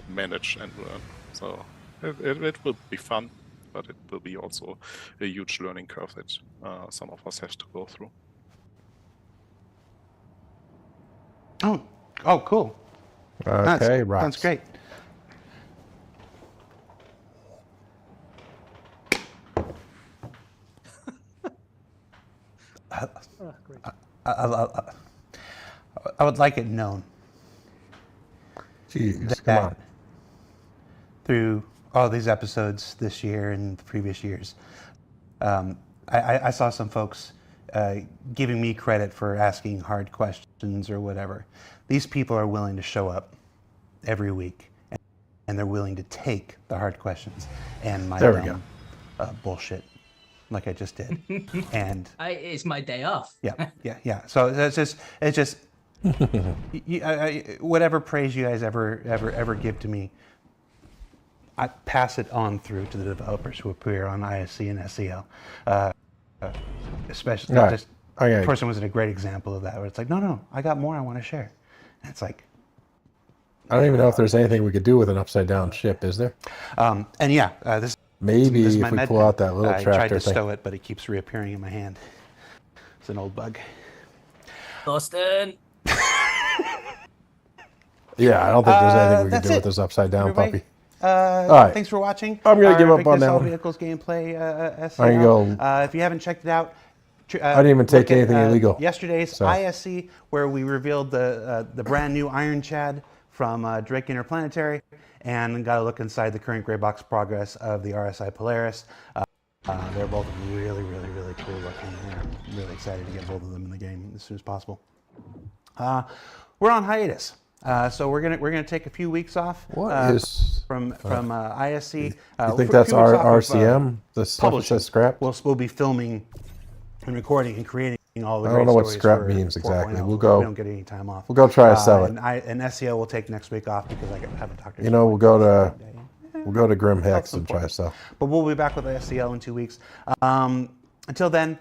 Speaker 6: manage and learn. So it will be fun, but it will be also a huge learning curve that some of us have to go through.
Speaker 2: Oh, cool.
Speaker 1: Okay, right.
Speaker 2: Sounds great.
Speaker 4: Great.
Speaker 2: I would like it known
Speaker 1: Jeez, come
Speaker 2: that
Speaker 1: on.
Speaker 2: through all these episodes this year and the previous years, I saw some folks giving me credit for asking hard questions or whatever. These people are willing to show up every week, and they're willing to take the hard questions and my
Speaker 1: There we
Speaker 2: dumb bullshit, like I just did. And
Speaker 3: It's my day off.
Speaker 2: yeah. So it's just whatever praise you guys ever give to me, I pass it on through to the developers who appear on ISC and SEL. Especially,
Speaker 1: Right.
Speaker 2: just
Speaker 1: Okay.
Speaker 2: Torsten was a great example of that, where it's like, no, I got more I want to share. And it's like,
Speaker 1: I don't even know if there's anything we could do with an upside down ship, is there?
Speaker 2: and yeah, this
Speaker 1: Maybe
Speaker 2: this is
Speaker 1: if
Speaker 2: my
Speaker 1: we
Speaker 2: med
Speaker 1: pull
Speaker 2: pen.
Speaker 1: out that little
Speaker 2: I tried
Speaker 1: tractor
Speaker 2: to
Speaker 1: thing.
Speaker 2: stow it, but it keeps reappearing in my hand. It's an old bug.
Speaker 3: Thorsten.
Speaker 1: Yeah, I don't think there's anything we can
Speaker 2: that's
Speaker 1: do
Speaker 2: it,
Speaker 1: with this upside down
Speaker 2: everybody.
Speaker 1: puppy. right.
Speaker 2: Thanks for watching.
Speaker 1: I'm gonna give up
Speaker 2: Invictus
Speaker 1: on that
Speaker 2: All
Speaker 1: one.
Speaker 2: Vehicles gameplay.
Speaker 1: I can go-
Speaker 2: If you haven't checked it out,
Speaker 1: I didn't even take
Speaker 2: look at,
Speaker 1: anything illegal.
Speaker 2: Yesterday's
Speaker 1: So.
Speaker 2: ISC, where we revealed the brand new Iron Chad from Drake Interplanetary, and got a look inside the current gray box progress of the RSI Polaris. They're both really, really, really cool looking. I'm really excited to get both of them in the game as soon as possible. We're on hiatus, so we're gonna take a few weeks off.
Speaker 1: What is?
Speaker 2: From ISC?
Speaker 1: You think that's our RCM? The stuff that
Speaker 2: publishing.
Speaker 1: says scrap?
Speaker 2: We'll be filming and recording and creating all the
Speaker 1: I don't
Speaker 2: great
Speaker 1: know what
Speaker 2: stories
Speaker 1: scrap
Speaker 2: for
Speaker 1: means
Speaker 2: 4.0.
Speaker 1: exactly. We'll
Speaker 2: We
Speaker 1: go.
Speaker 2: don't get any time off.
Speaker 1: We'll go try to sell it.
Speaker 2: And SEO will take next week off because I haven't talked to
Speaker 1: You know, we'll go to Grim Hex and try stuff.
Speaker 2: But we'll be back with SEL in 2 weeks. Until then,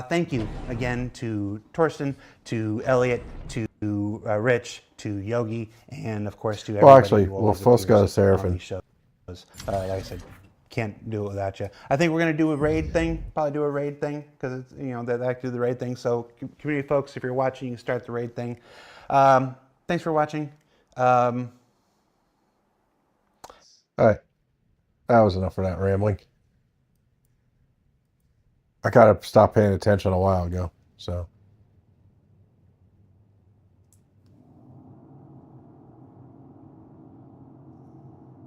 Speaker 2: thank you again to Torsten, to Elliot, to Rich, to Yogi, and of course to everybody.
Speaker 1: Well, actually,
Speaker 2: who
Speaker 1: we'll
Speaker 2: always
Speaker 1: first go to
Speaker 2: appears on
Speaker 1: Seraphin.
Speaker 2: these shows. Like I said, can't do it without you. I think we're gonna do a raid thing. Probably do a raid thing because it's, you know, they like to do the raid thing. So community folks, if you're watching, you can start the raid thing. Thanks for watching.
Speaker 1: All right. That was enough for that rambling. I gotta stop paying attention a while ago, so.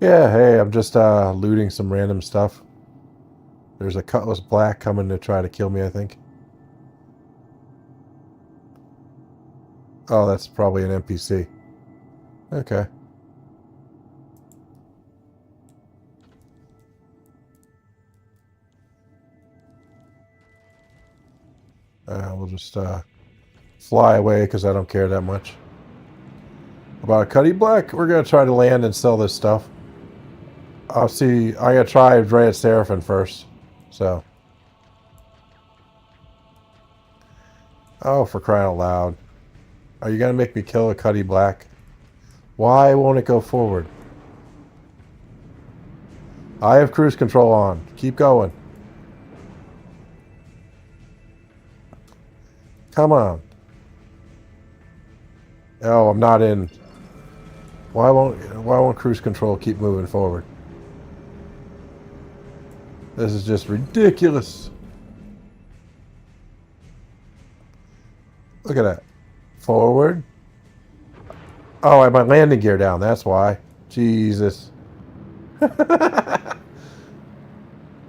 Speaker 1: Yeah, hey, I'm just looting some random stuff. There's a Cutlass Black coming to try to kill me, I think. Oh, that's probably an NPC. Okay. We'll just fly away because I don't care that much. About a Cuddy Black, we're going to try to land and sell this stuff. I'll see. I'm going to try right at Seraphin first. So. Oh, for crying out loud. Are you gonna make me kill a Cuddy Black? Why won't it go forward? I have cruise control on. Keep going. Come on. Oh, I'm not in. Why won't cruise control keep moving forward? This is just ridiculous. Look at that. Forward. Oh, I have my landing gear down. That's why. Jesus.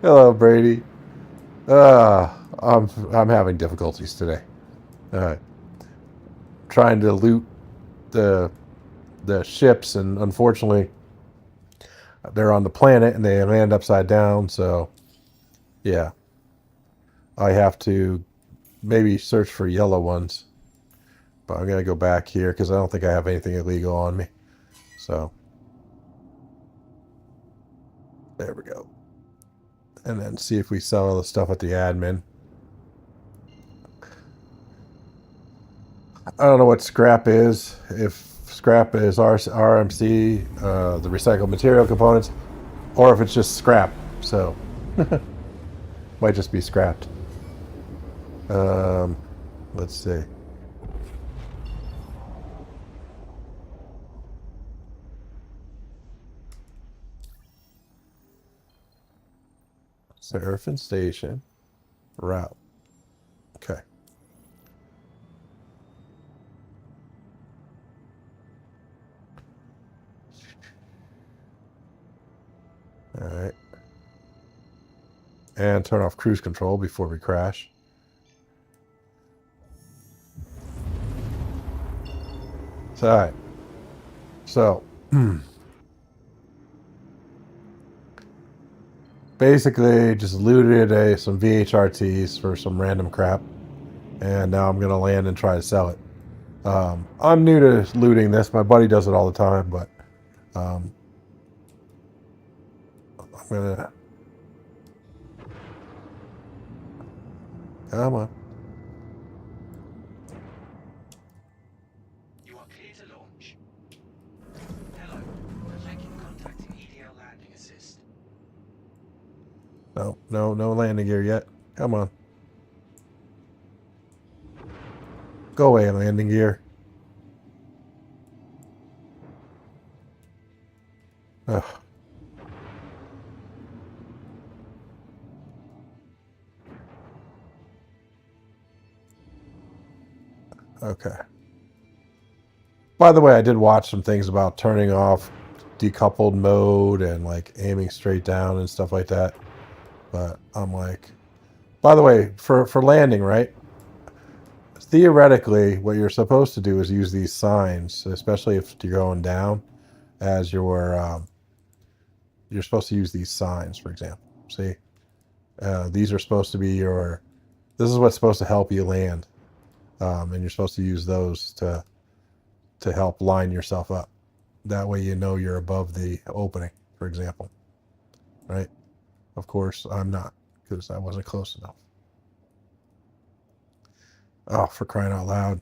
Speaker 1: Hello, Brady. I'm having difficulties today. Trying to loot the ships, and unfortunately, they're on the planet and they land upside down. So, yeah, I have to maybe search for yellow ones. But I'm gonna go back here because I don't think I have anything illegal on me. So, there we go. And then see if we sell all the stuff at the admin. I don't know what scrap is. If scrap is RMC, the recycled material components, or if it's just scrap. So, might just be scrapped. Let's see. Seraphim Station route. Okay. All right. And turn off cruise control before we crash. So, all right. So, basically just looted some VHRTs for some random crap. And now I'm going to land and try to sell it. I'm new to looting this. My buddy does it all the time, but I'm going to... Come on.
Speaker 7: You are clear to launch. Hello. Thank you for contacting EDL Landing Assist.
Speaker 1: No landing gear yet. Come on. Go away, landing gear. Ugh. Okay. By the way, I did watch some things about turning off decoupled mode and like aiming straight down and stuff like that. But I'm like, by the way, for landing, right? Theoretically, what you're supposed to do is use these signs, especially if you're going down, as you're supposed to use these signs, for example. See, these are supposed to be this is what's supposed to help you land. And you're supposed to use those to help line yourself up. That way you know you're above the opening, for example. Right? Of course, I'm not, because I wasn't close enough. Oh, for crying out loud.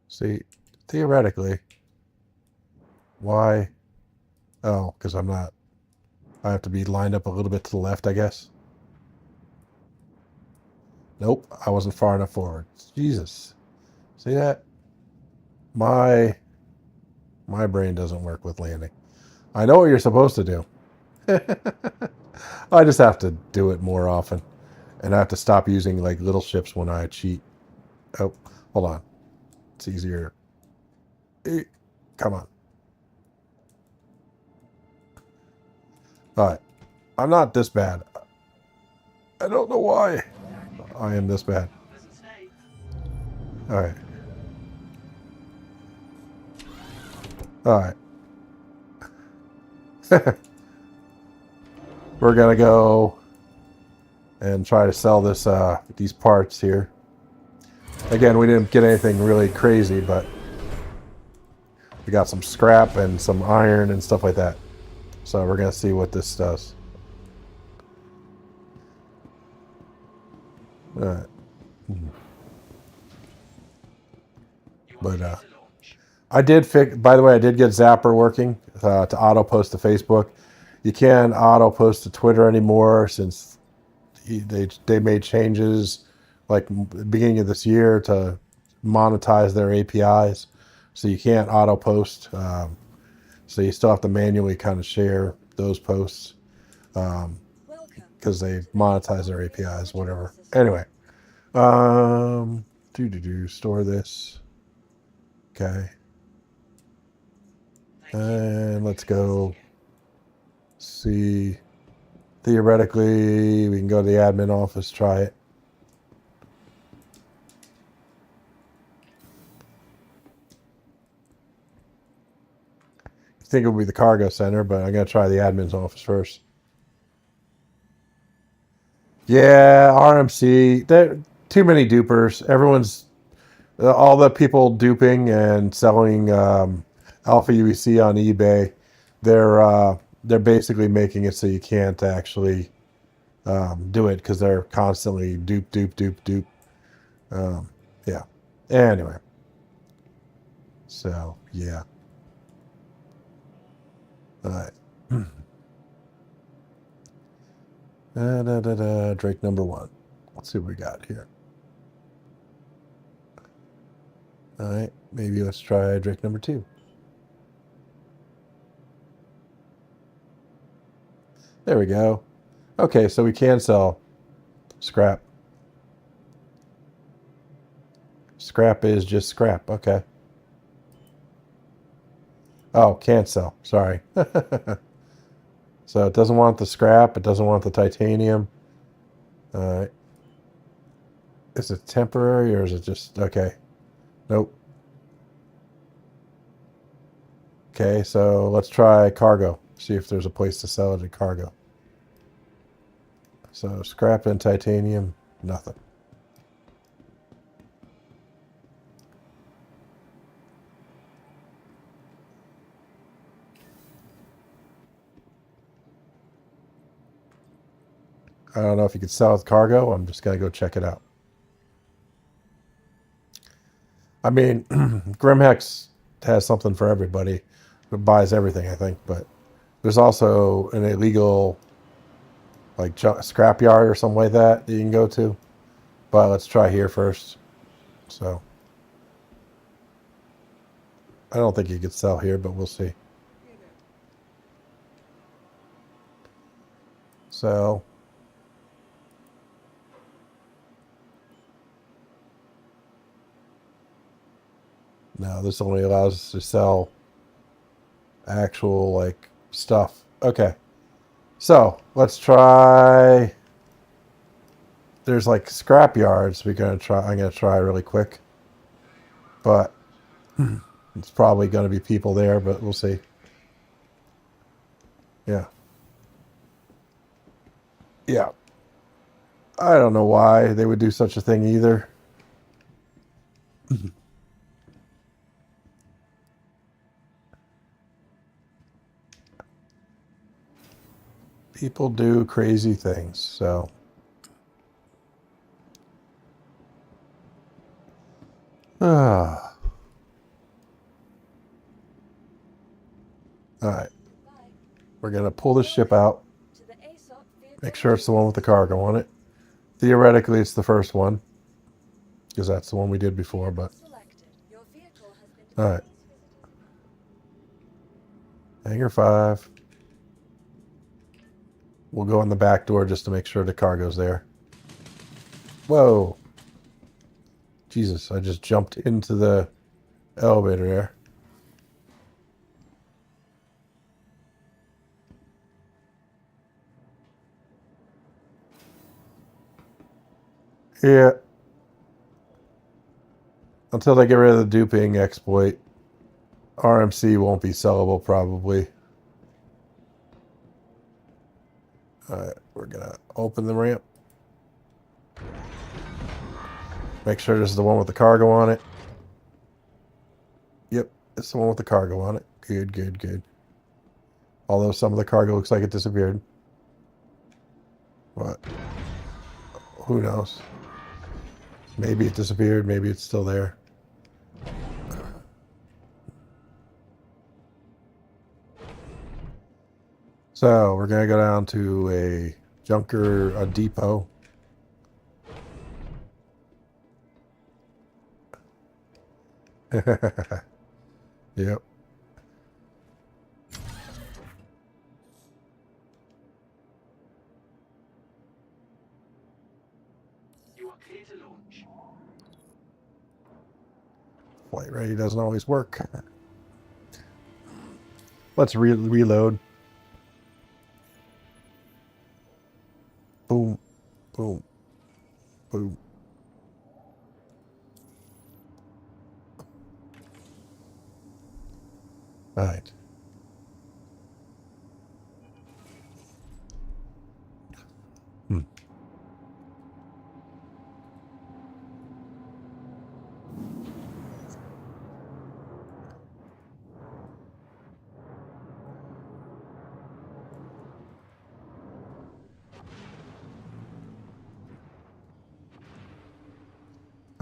Speaker 1: See, theoretically, why... Oh, because I'm not... I have to be lined up a little bit to the left, I guess. Nope, I wasn't far enough forward. Jesus. See that? My brain doesn't work with landing. I know what you're supposed to do. I just have to do it more often. And I have to stop using like little ships when I cheat. Oh, hold on. It's easier. Come on. Alright. I'm not this bad. I don't know why I am this bad. Alright. Alright. We're gonna go and try to sell this these parts here. Again, we didn't get anything really crazy, but we got some scrap and some iron and stuff like that. So we're gonna see what this does. All right.
Speaker 7: You are
Speaker 1: But
Speaker 7: clear to launch.
Speaker 1: I did fix. By the way, I did get Zapper working to auto post to Facebook. You can't auto post to Twitter anymore since they made changes like the beginning of this year to monetize their APIs. So you can't auto post. So you still have to manually kind of share those posts because they monetize their APIs, whatever. Anyway, store this. Okay. And let's go see. Theoretically, we can go to the admin office, try it. I think it would be the cargo center, but I'm going to try the admin's office first. Yeah, RMC. There too many dupers. Everyone's all the people duping and selling Alpha UEC on eBay. They're basically making it so you can't actually do it because they're constantly dupe. Yeah. Anyway. So yeah. All right. Drake number 1. Let's see what we got here. All right. Maybe let's try Drake number 2. There we go. Okay, so we can sell scrap. Scrap is just scrap. Okay. Oh, can't sell. Sorry. So it doesn't want the scrap. It doesn't want the titanium. All right. Is it temporary or is it just... Okay. Nope. Okay, so let's try cargo. See if there's a place to sell it in cargo. So scrap and titanium, nothing. I don't know if you could sell with cargo. I'm just going to go check it out. I mean, Grimhex has something for everybody. It buys everything, I think. But there's also an illegal, like, scrapyard or something like that you can go to. But let's try here first. So, I don't think you could sell here, but we'll see. So, no, this only allows us to sell actual, like, stuff. Okay. So, let's try... There's, like, scrap yards I'm going to try really quick. But it's probably going to be people there, but we'll see. Yeah. Yeah. I don't know why they would do such a thing either. People do crazy things, so. All right. We're going to pull this ship out. Make sure it's the one with the cargo on it. Theoretically, it's the first one. Because that's the one we did before, but. All right. Hangar 5. We'll go in the back door just to make sure the cargo's there. Whoa. Jesus, I just jumped into the elevator there. Yeah. Until they get rid of the duping exploit, RMC won't be sellable probably. Alright, we're gonna open the ramp. Make sure this is the one with the cargo on it. Yep, it's the one with the cargo on it. Good. Although some of the cargo looks like it disappeared. But who knows? Maybe it disappeared, maybe it's still there. So we're gonna go down to a depot. Yep.
Speaker 7: You are clear to launch.
Speaker 1: Flight ready doesn't always work. Let's reload. Boom, boom, boom. All right.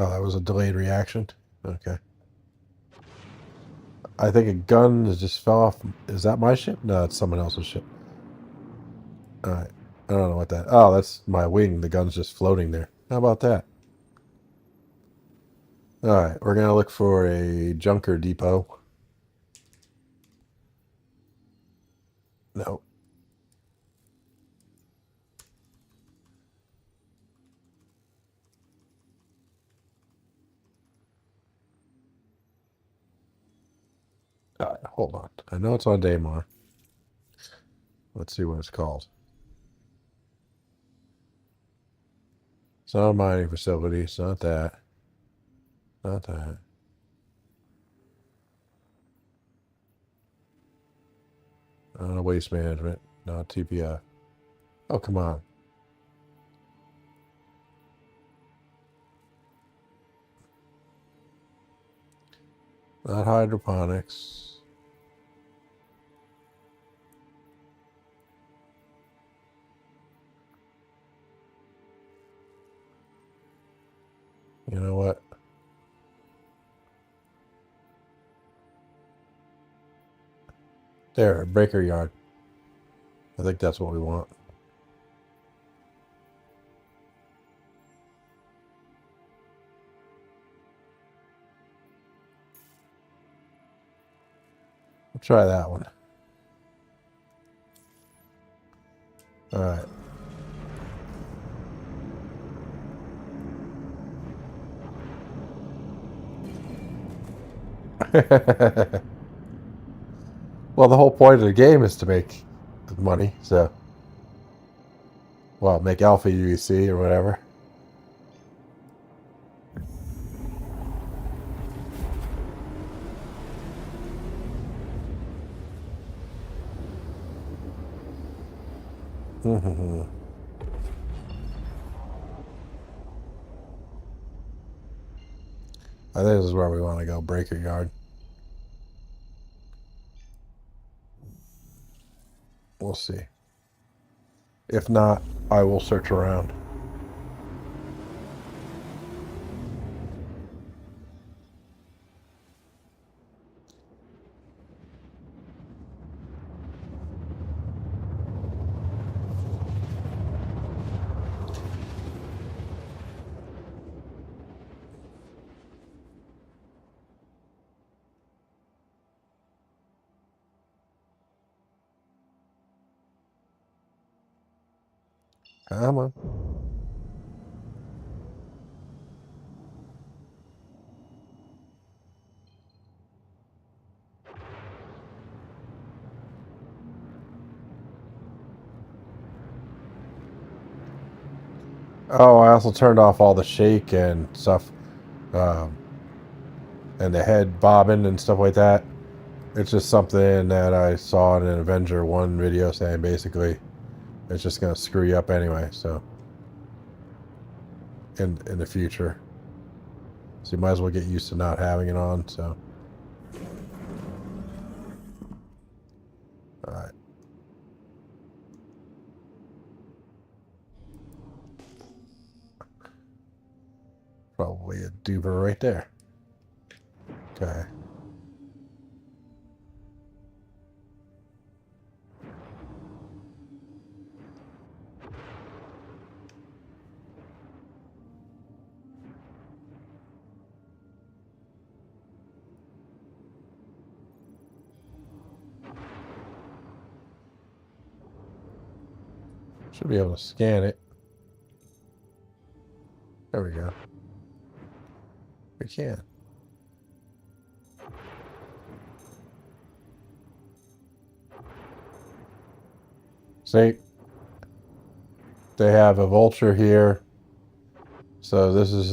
Speaker 1: Oh, that was a delayed reaction. Okay. I think a gun just fell off. Is that my ship? No, it's someone else's ship. All right. I don't know what that. Oh, that's my wing. The gun's just floating there. How about that? All right. We're going to look for a junker depot. No. All right. Hold on. I know it's on Daymar. Let's see what it's called. It's not a mining facility. It's not that. Not that. Not waste management. Not TPF. Oh, come on. Not hydroponics. You know what? There, breaker yard. I think that's what we want. We'll try that one. All right. Well, the whole point of the game is to make money, so. Well, make alpha UEC or whatever. I think this is where we want to go, breaker yard. We'll see. If not, I will search around. Come on. Oh, I also turned off all the shake and stuff, and the head bobbing and stuff like that. It's just something that I saw in an Avenger 1 video saying basically it's just going to screw you up anyway, so in the future. So you might as well get used to not having it on, so. Alright. probably a duper right there. Okay. Should be able to scan it. There we go. We can. See, they have a vulture here. So this is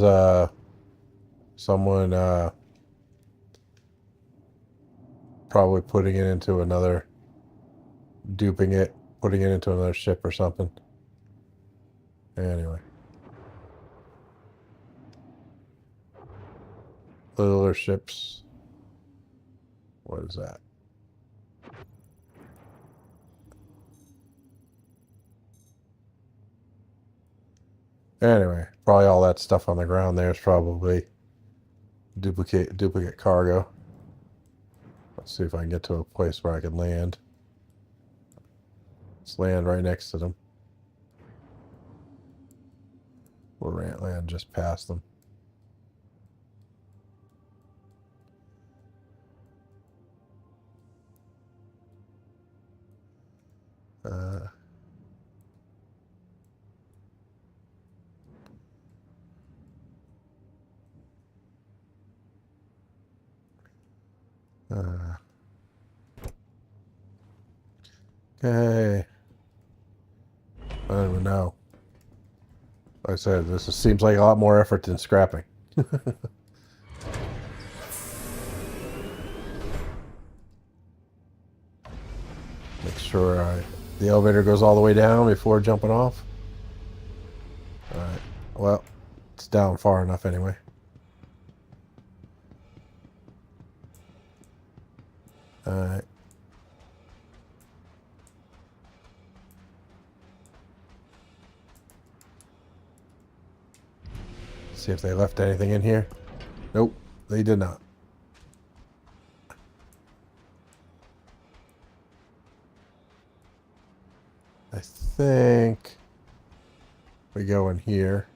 Speaker 1: someone probably putting it into another, duping it, putting it into another ship or something. Anyway. Littler ships. What is that? Anyway, probably all that stuff on the ground there is probably duplicate cargo. Let's see if I can get to a place where I can land. Let's land right next to them. We'll land just past them. Okay. I don't even know. Like I said, this seems like a lot more effort than scrapping. Make sure the elevator goes all the way down before jumping off. Alright. Well, it's down far enough anyway. Alright. See if they left anything in here. Nope, they did not. I think we go in here.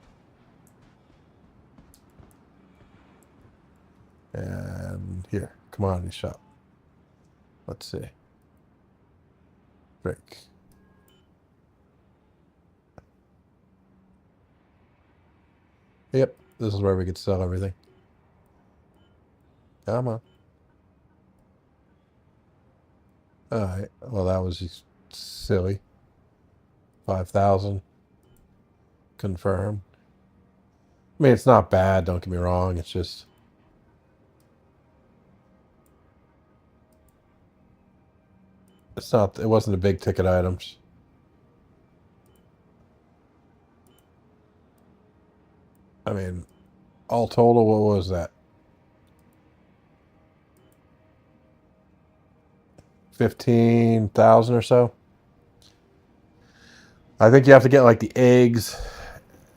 Speaker 1: And here, commodity shop. Let's see. Drink. Yep, this is where we could sell everything. Come on. Alright, well that was just silly. 5,000. Confirmed. I mean, it's not bad, don't get me wrong, it's just... it wasn't the big ticket items. I mean, all total, what was that? 15,000 or so? I think you have to get like the eggs,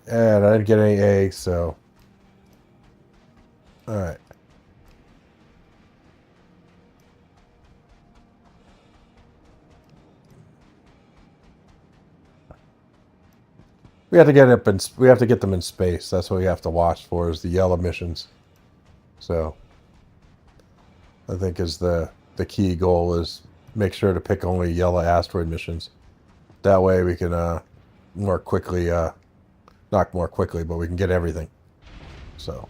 Speaker 1: and I didn't get any eggs, so... Alright. We have to get up we have to get them in space. That's what we have to watch for, is the yellow missions. So I think is the key goal is make sure to pick only yellow asteroid missions. That way we can more quickly not more quickly, but we can get everything. So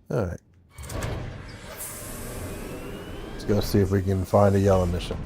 Speaker 1: alright. Let's go see if we can find a yellow mission.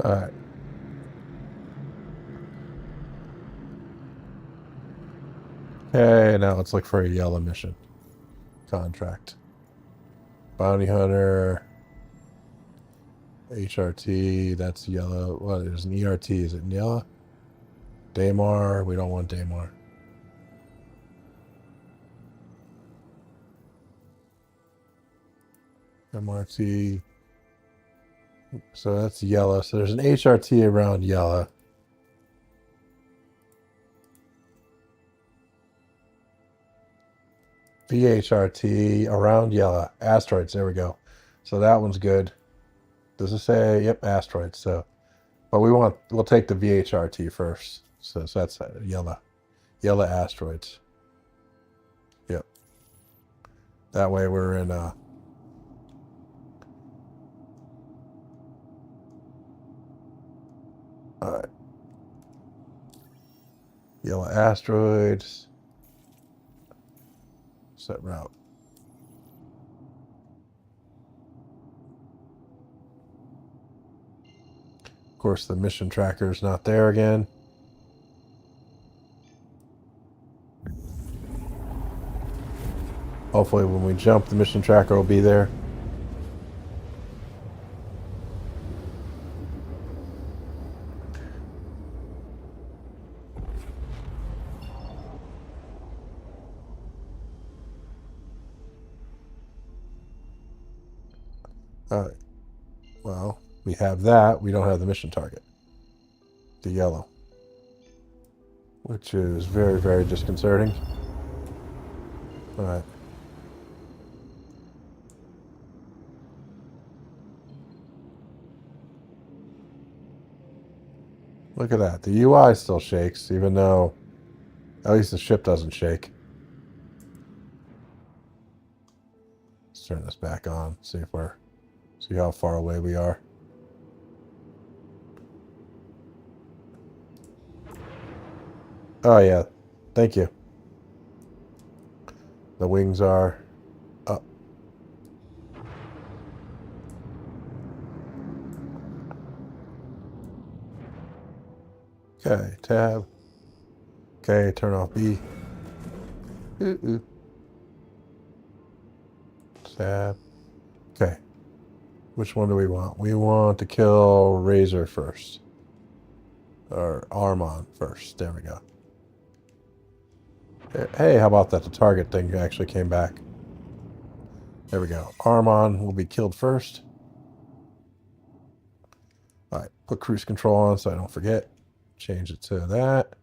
Speaker 1: All right. Okay, now let's look for a yellow mission. Contract. Bounty Hunter. HRT, that's yellow. What, there's an ERT. Is it yellow? Daymar. We don't want Daymar. MRT. So that's yellow. So there's an HRT around yellow. VHRT around yellow. Asteroids. There we go. So that one's good. Does it say? Yep, asteroids. So, but we'll take the VHRT first. So that's yellow. Yellow asteroids. Yep. That way we're in all right. Yellow asteroids. Set route. Of course, the mission tracker is not there again. Hopefully when we jump, the mission tracker will be there. All right. Well, we have that. We don't have the mission target. The yellow. Which is very, very disconcerting. All right. Look at that. The UI still shakes, even though at least the ship doesn't shake. Let's turn this back on. See how far away we are. Oh yeah, thank you. The wings are up. Okay, tab. Okay, turn off B. Tab. Okay. Which one do we want? We want to kill Razor first. Or Armon first. There we go. Hey, how about that? The target thing actually came back. There we go. Armon will be killed first. Alright, put cruise control on so I don't forget. Change it to that.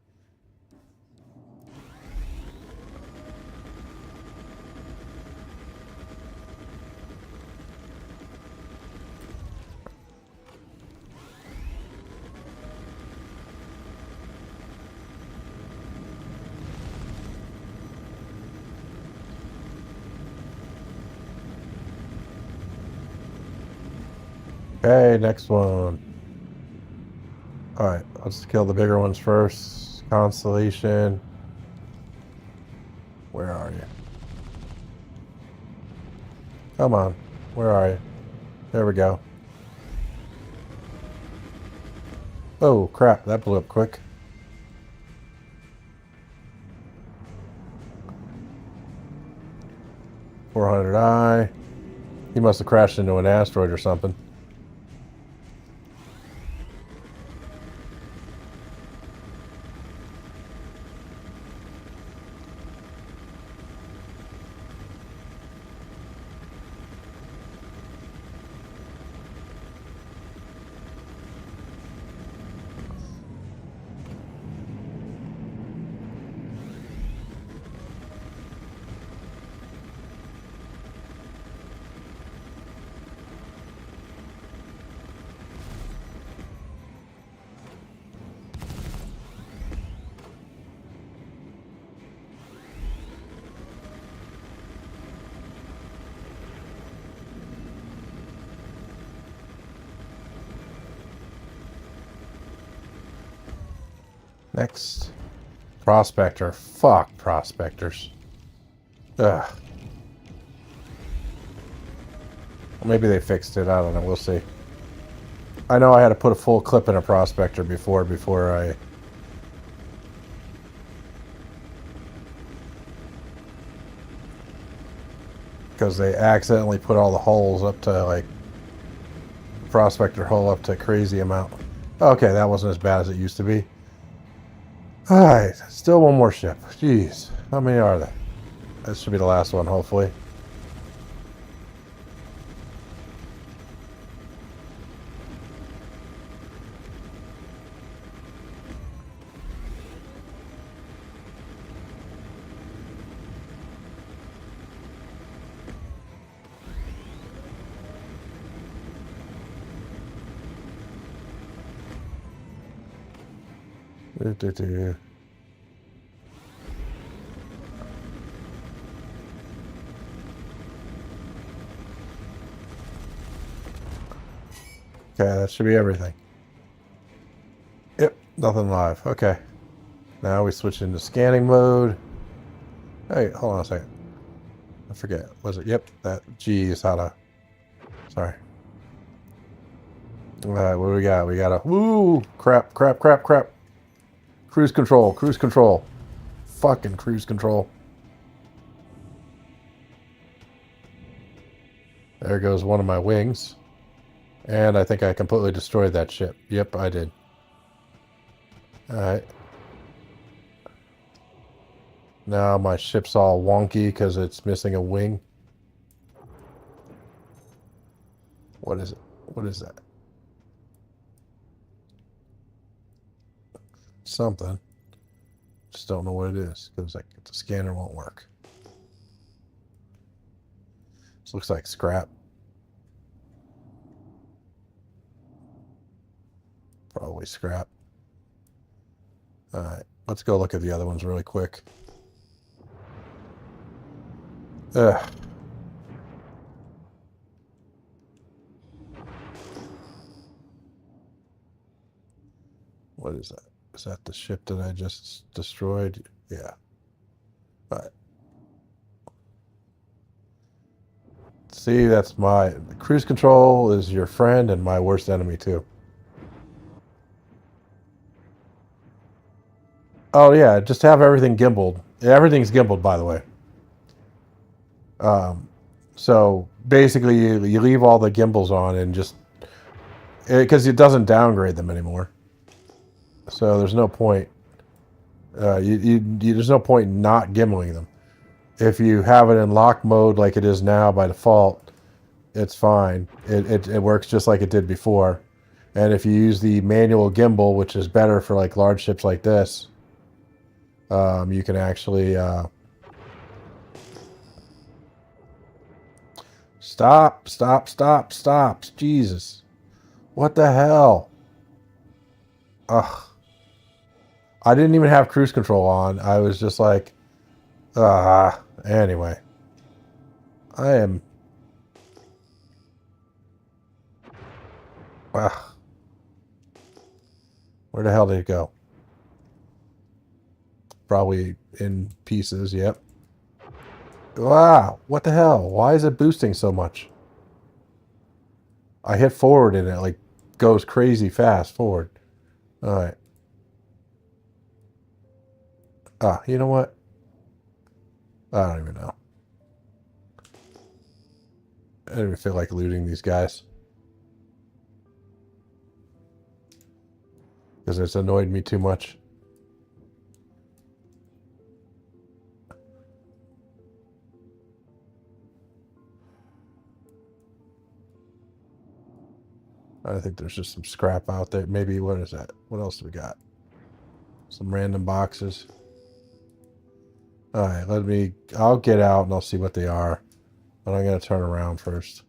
Speaker 1: Okay, next one. Alright, let's kill the bigger ones first. Constellation. Where are you? Come on. Where are you? There we go. Oh, crap. That blew up quick. $400i. He must have crashed into an asteroid or something. Next. Prospector. Fuck prospectors. Ugh. Maybe they fixed it. I don't know. We'll see. I know I had to put a full clip in a prospector before I... Because they accidentally put all the holes up to, like, prospector hole up to a crazy amount. Okay, that wasn't as bad as it used to be. Alright, still one more ship. Jeez, how many are there? This should be the last one, hopefully. Okay, that should be everything. Yep, nothing live. Okay. Now we switch into scanning mode. Hey, hold on a second. I forget. Was it? Yep, that. Geez, how to. Sorry. Alright, what do we got? We got a. Woo! Crap. Cruise control. Fucking cruise control. There goes one of my wings. And I think I completely destroyed that ship. Yep, I did. Alright. Now my ship's all wonky because it's missing a wing. What is it? What is that? Something. Just don't know what it is because like the scanner won't work. This looks like scrap. Probably scrap. Alright, let's go look at the other ones really quick. Ugh. What is that? Is that the ship that I just destroyed? Yeah. Alright. See, that's my... Cruise control is your friend and my worst enemy, too. Oh, yeah, just have everything gimbaled. Everything's gimbaled, by the way. So, basically, you leave all the gimbals on and just... Because it doesn't downgrade them anymore. So, there's no point. There's no point in not gimbaling them. If you have it in lock mode like it is now by default, it's fine. It works just like it did before. And if you use the manual gimbal, which is better for like large ships like this, you can actually stop. Jesus. What the hell? Ugh. I didn't even have cruise control on. I was just like, anyway. I am... Where the hell did it go? Probably in pieces, yep. Wow, what the hell? Why is it boosting so much? I hit forward and it like goes crazy fast forward. Alright. You know what? I don't even know. I don't even feel like looting these guys. Because it's annoyed me too much. I think there's just some scrap out there. Maybe, what is that? What else do we got? Some random boxes. Alright, I'll get out and I'll see what they are. But I'm going to turn around first.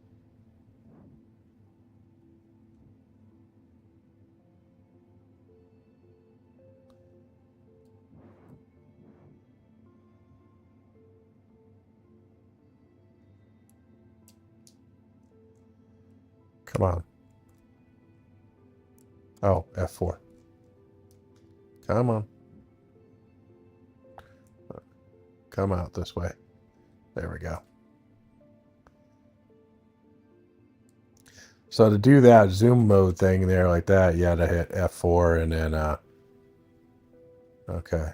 Speaker 1: Come on. Oh, F4. Come on. Come out this way. There we go. So to do that zoom mode thing there like that, you had to hit F4 and then, okay.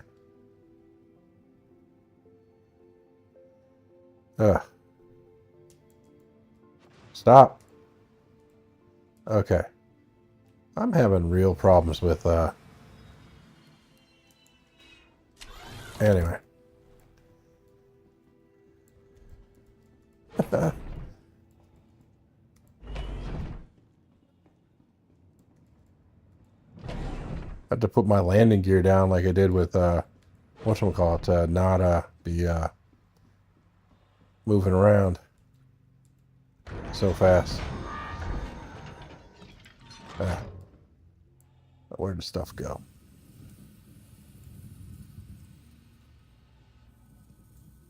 Speaker 1: Stop. Okay. I'm having real problems with, anyway. I had to put my landing gear down like I did with, whatchamacallit, not, be, moving around so fast. Where did stuff go?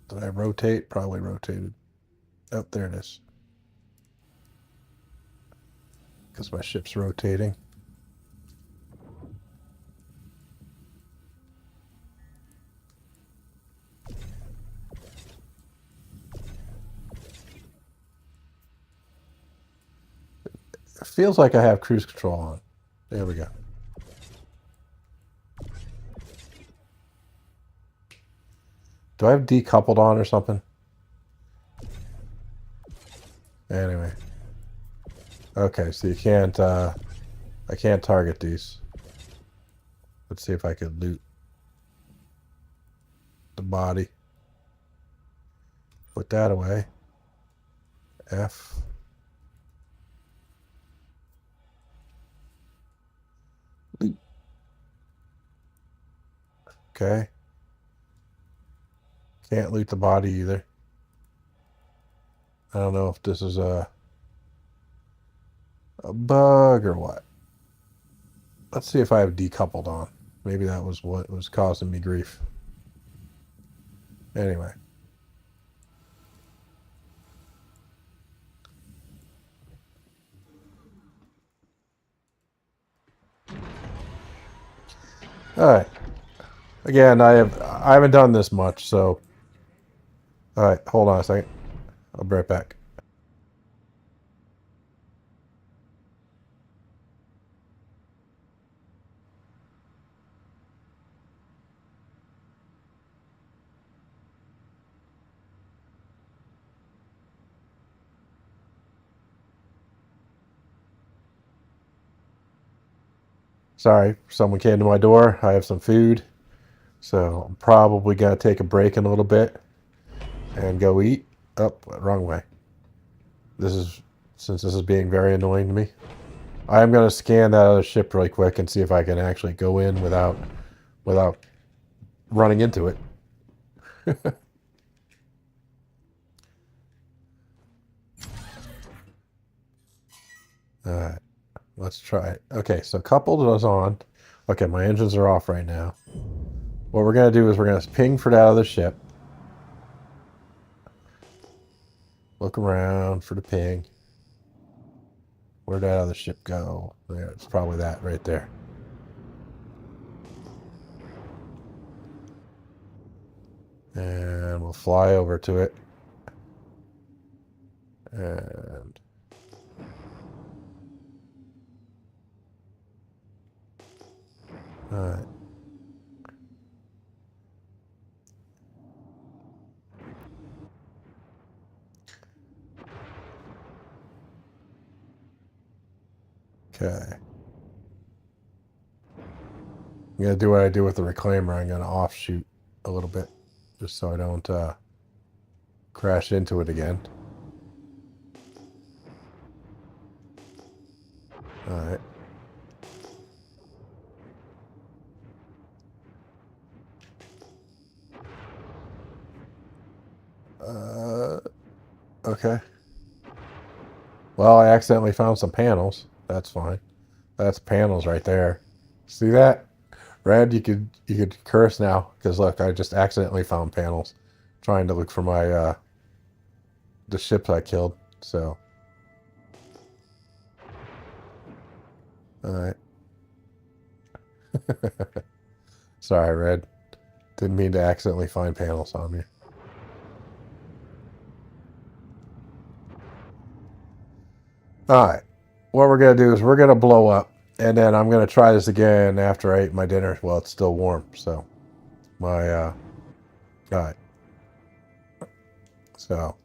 Speaker 1: Did I rotate? Probably rotated. Oh, there it is. Because my ship's rotating. It feels like I have cruise control on. There we go. Do I have decoupled on or something? Anyway. Okay, so you can't, I can't target these. Let's see if I could loot the body. Put that away. F. Loot. Okay. Can't loot the body either. I don't know if this is a bug or what. Let's see if I have decoupled on. Maybe that was what was causing me grief. Anyway. All right. Again, I haven't done this much, so. All right, hold on a second. I'll be right back. Sorry, someone came to my door. I have some food. So I'm probably going to take a break in a little bit and go eat. Oh, wrong way. Since this is being very annoying to me. I'm going to scan that other ship really quick and see if I can actually go in without running into it. Alright, let's try it. Okay, so coupled is on. Okay, my engines are off right now. What we're going to do is we're going to ping for that other ship. Look around for the ping. Where'd that other ship go? There, it's probably that right there. And we'll fly over to it. And all right. Okay. I'm going to do what I do with the Recliner. I'm going to offshoot a little bit just so I don't crash into it again. All right. Okay. Well, I accidentally found some panels. That's fine. That's panels right there. See that? Red, you could curse now because look, I just accidentally found panels trying to look for my the ships I killed. So, all right. Sorry, Red. Didn't mean to accidentally find panels on you. All right. what we're gonna do is we're gonna blow up, and then I'm gonna try this again after I ate my dinner. Well, it's still warm, so my all right. So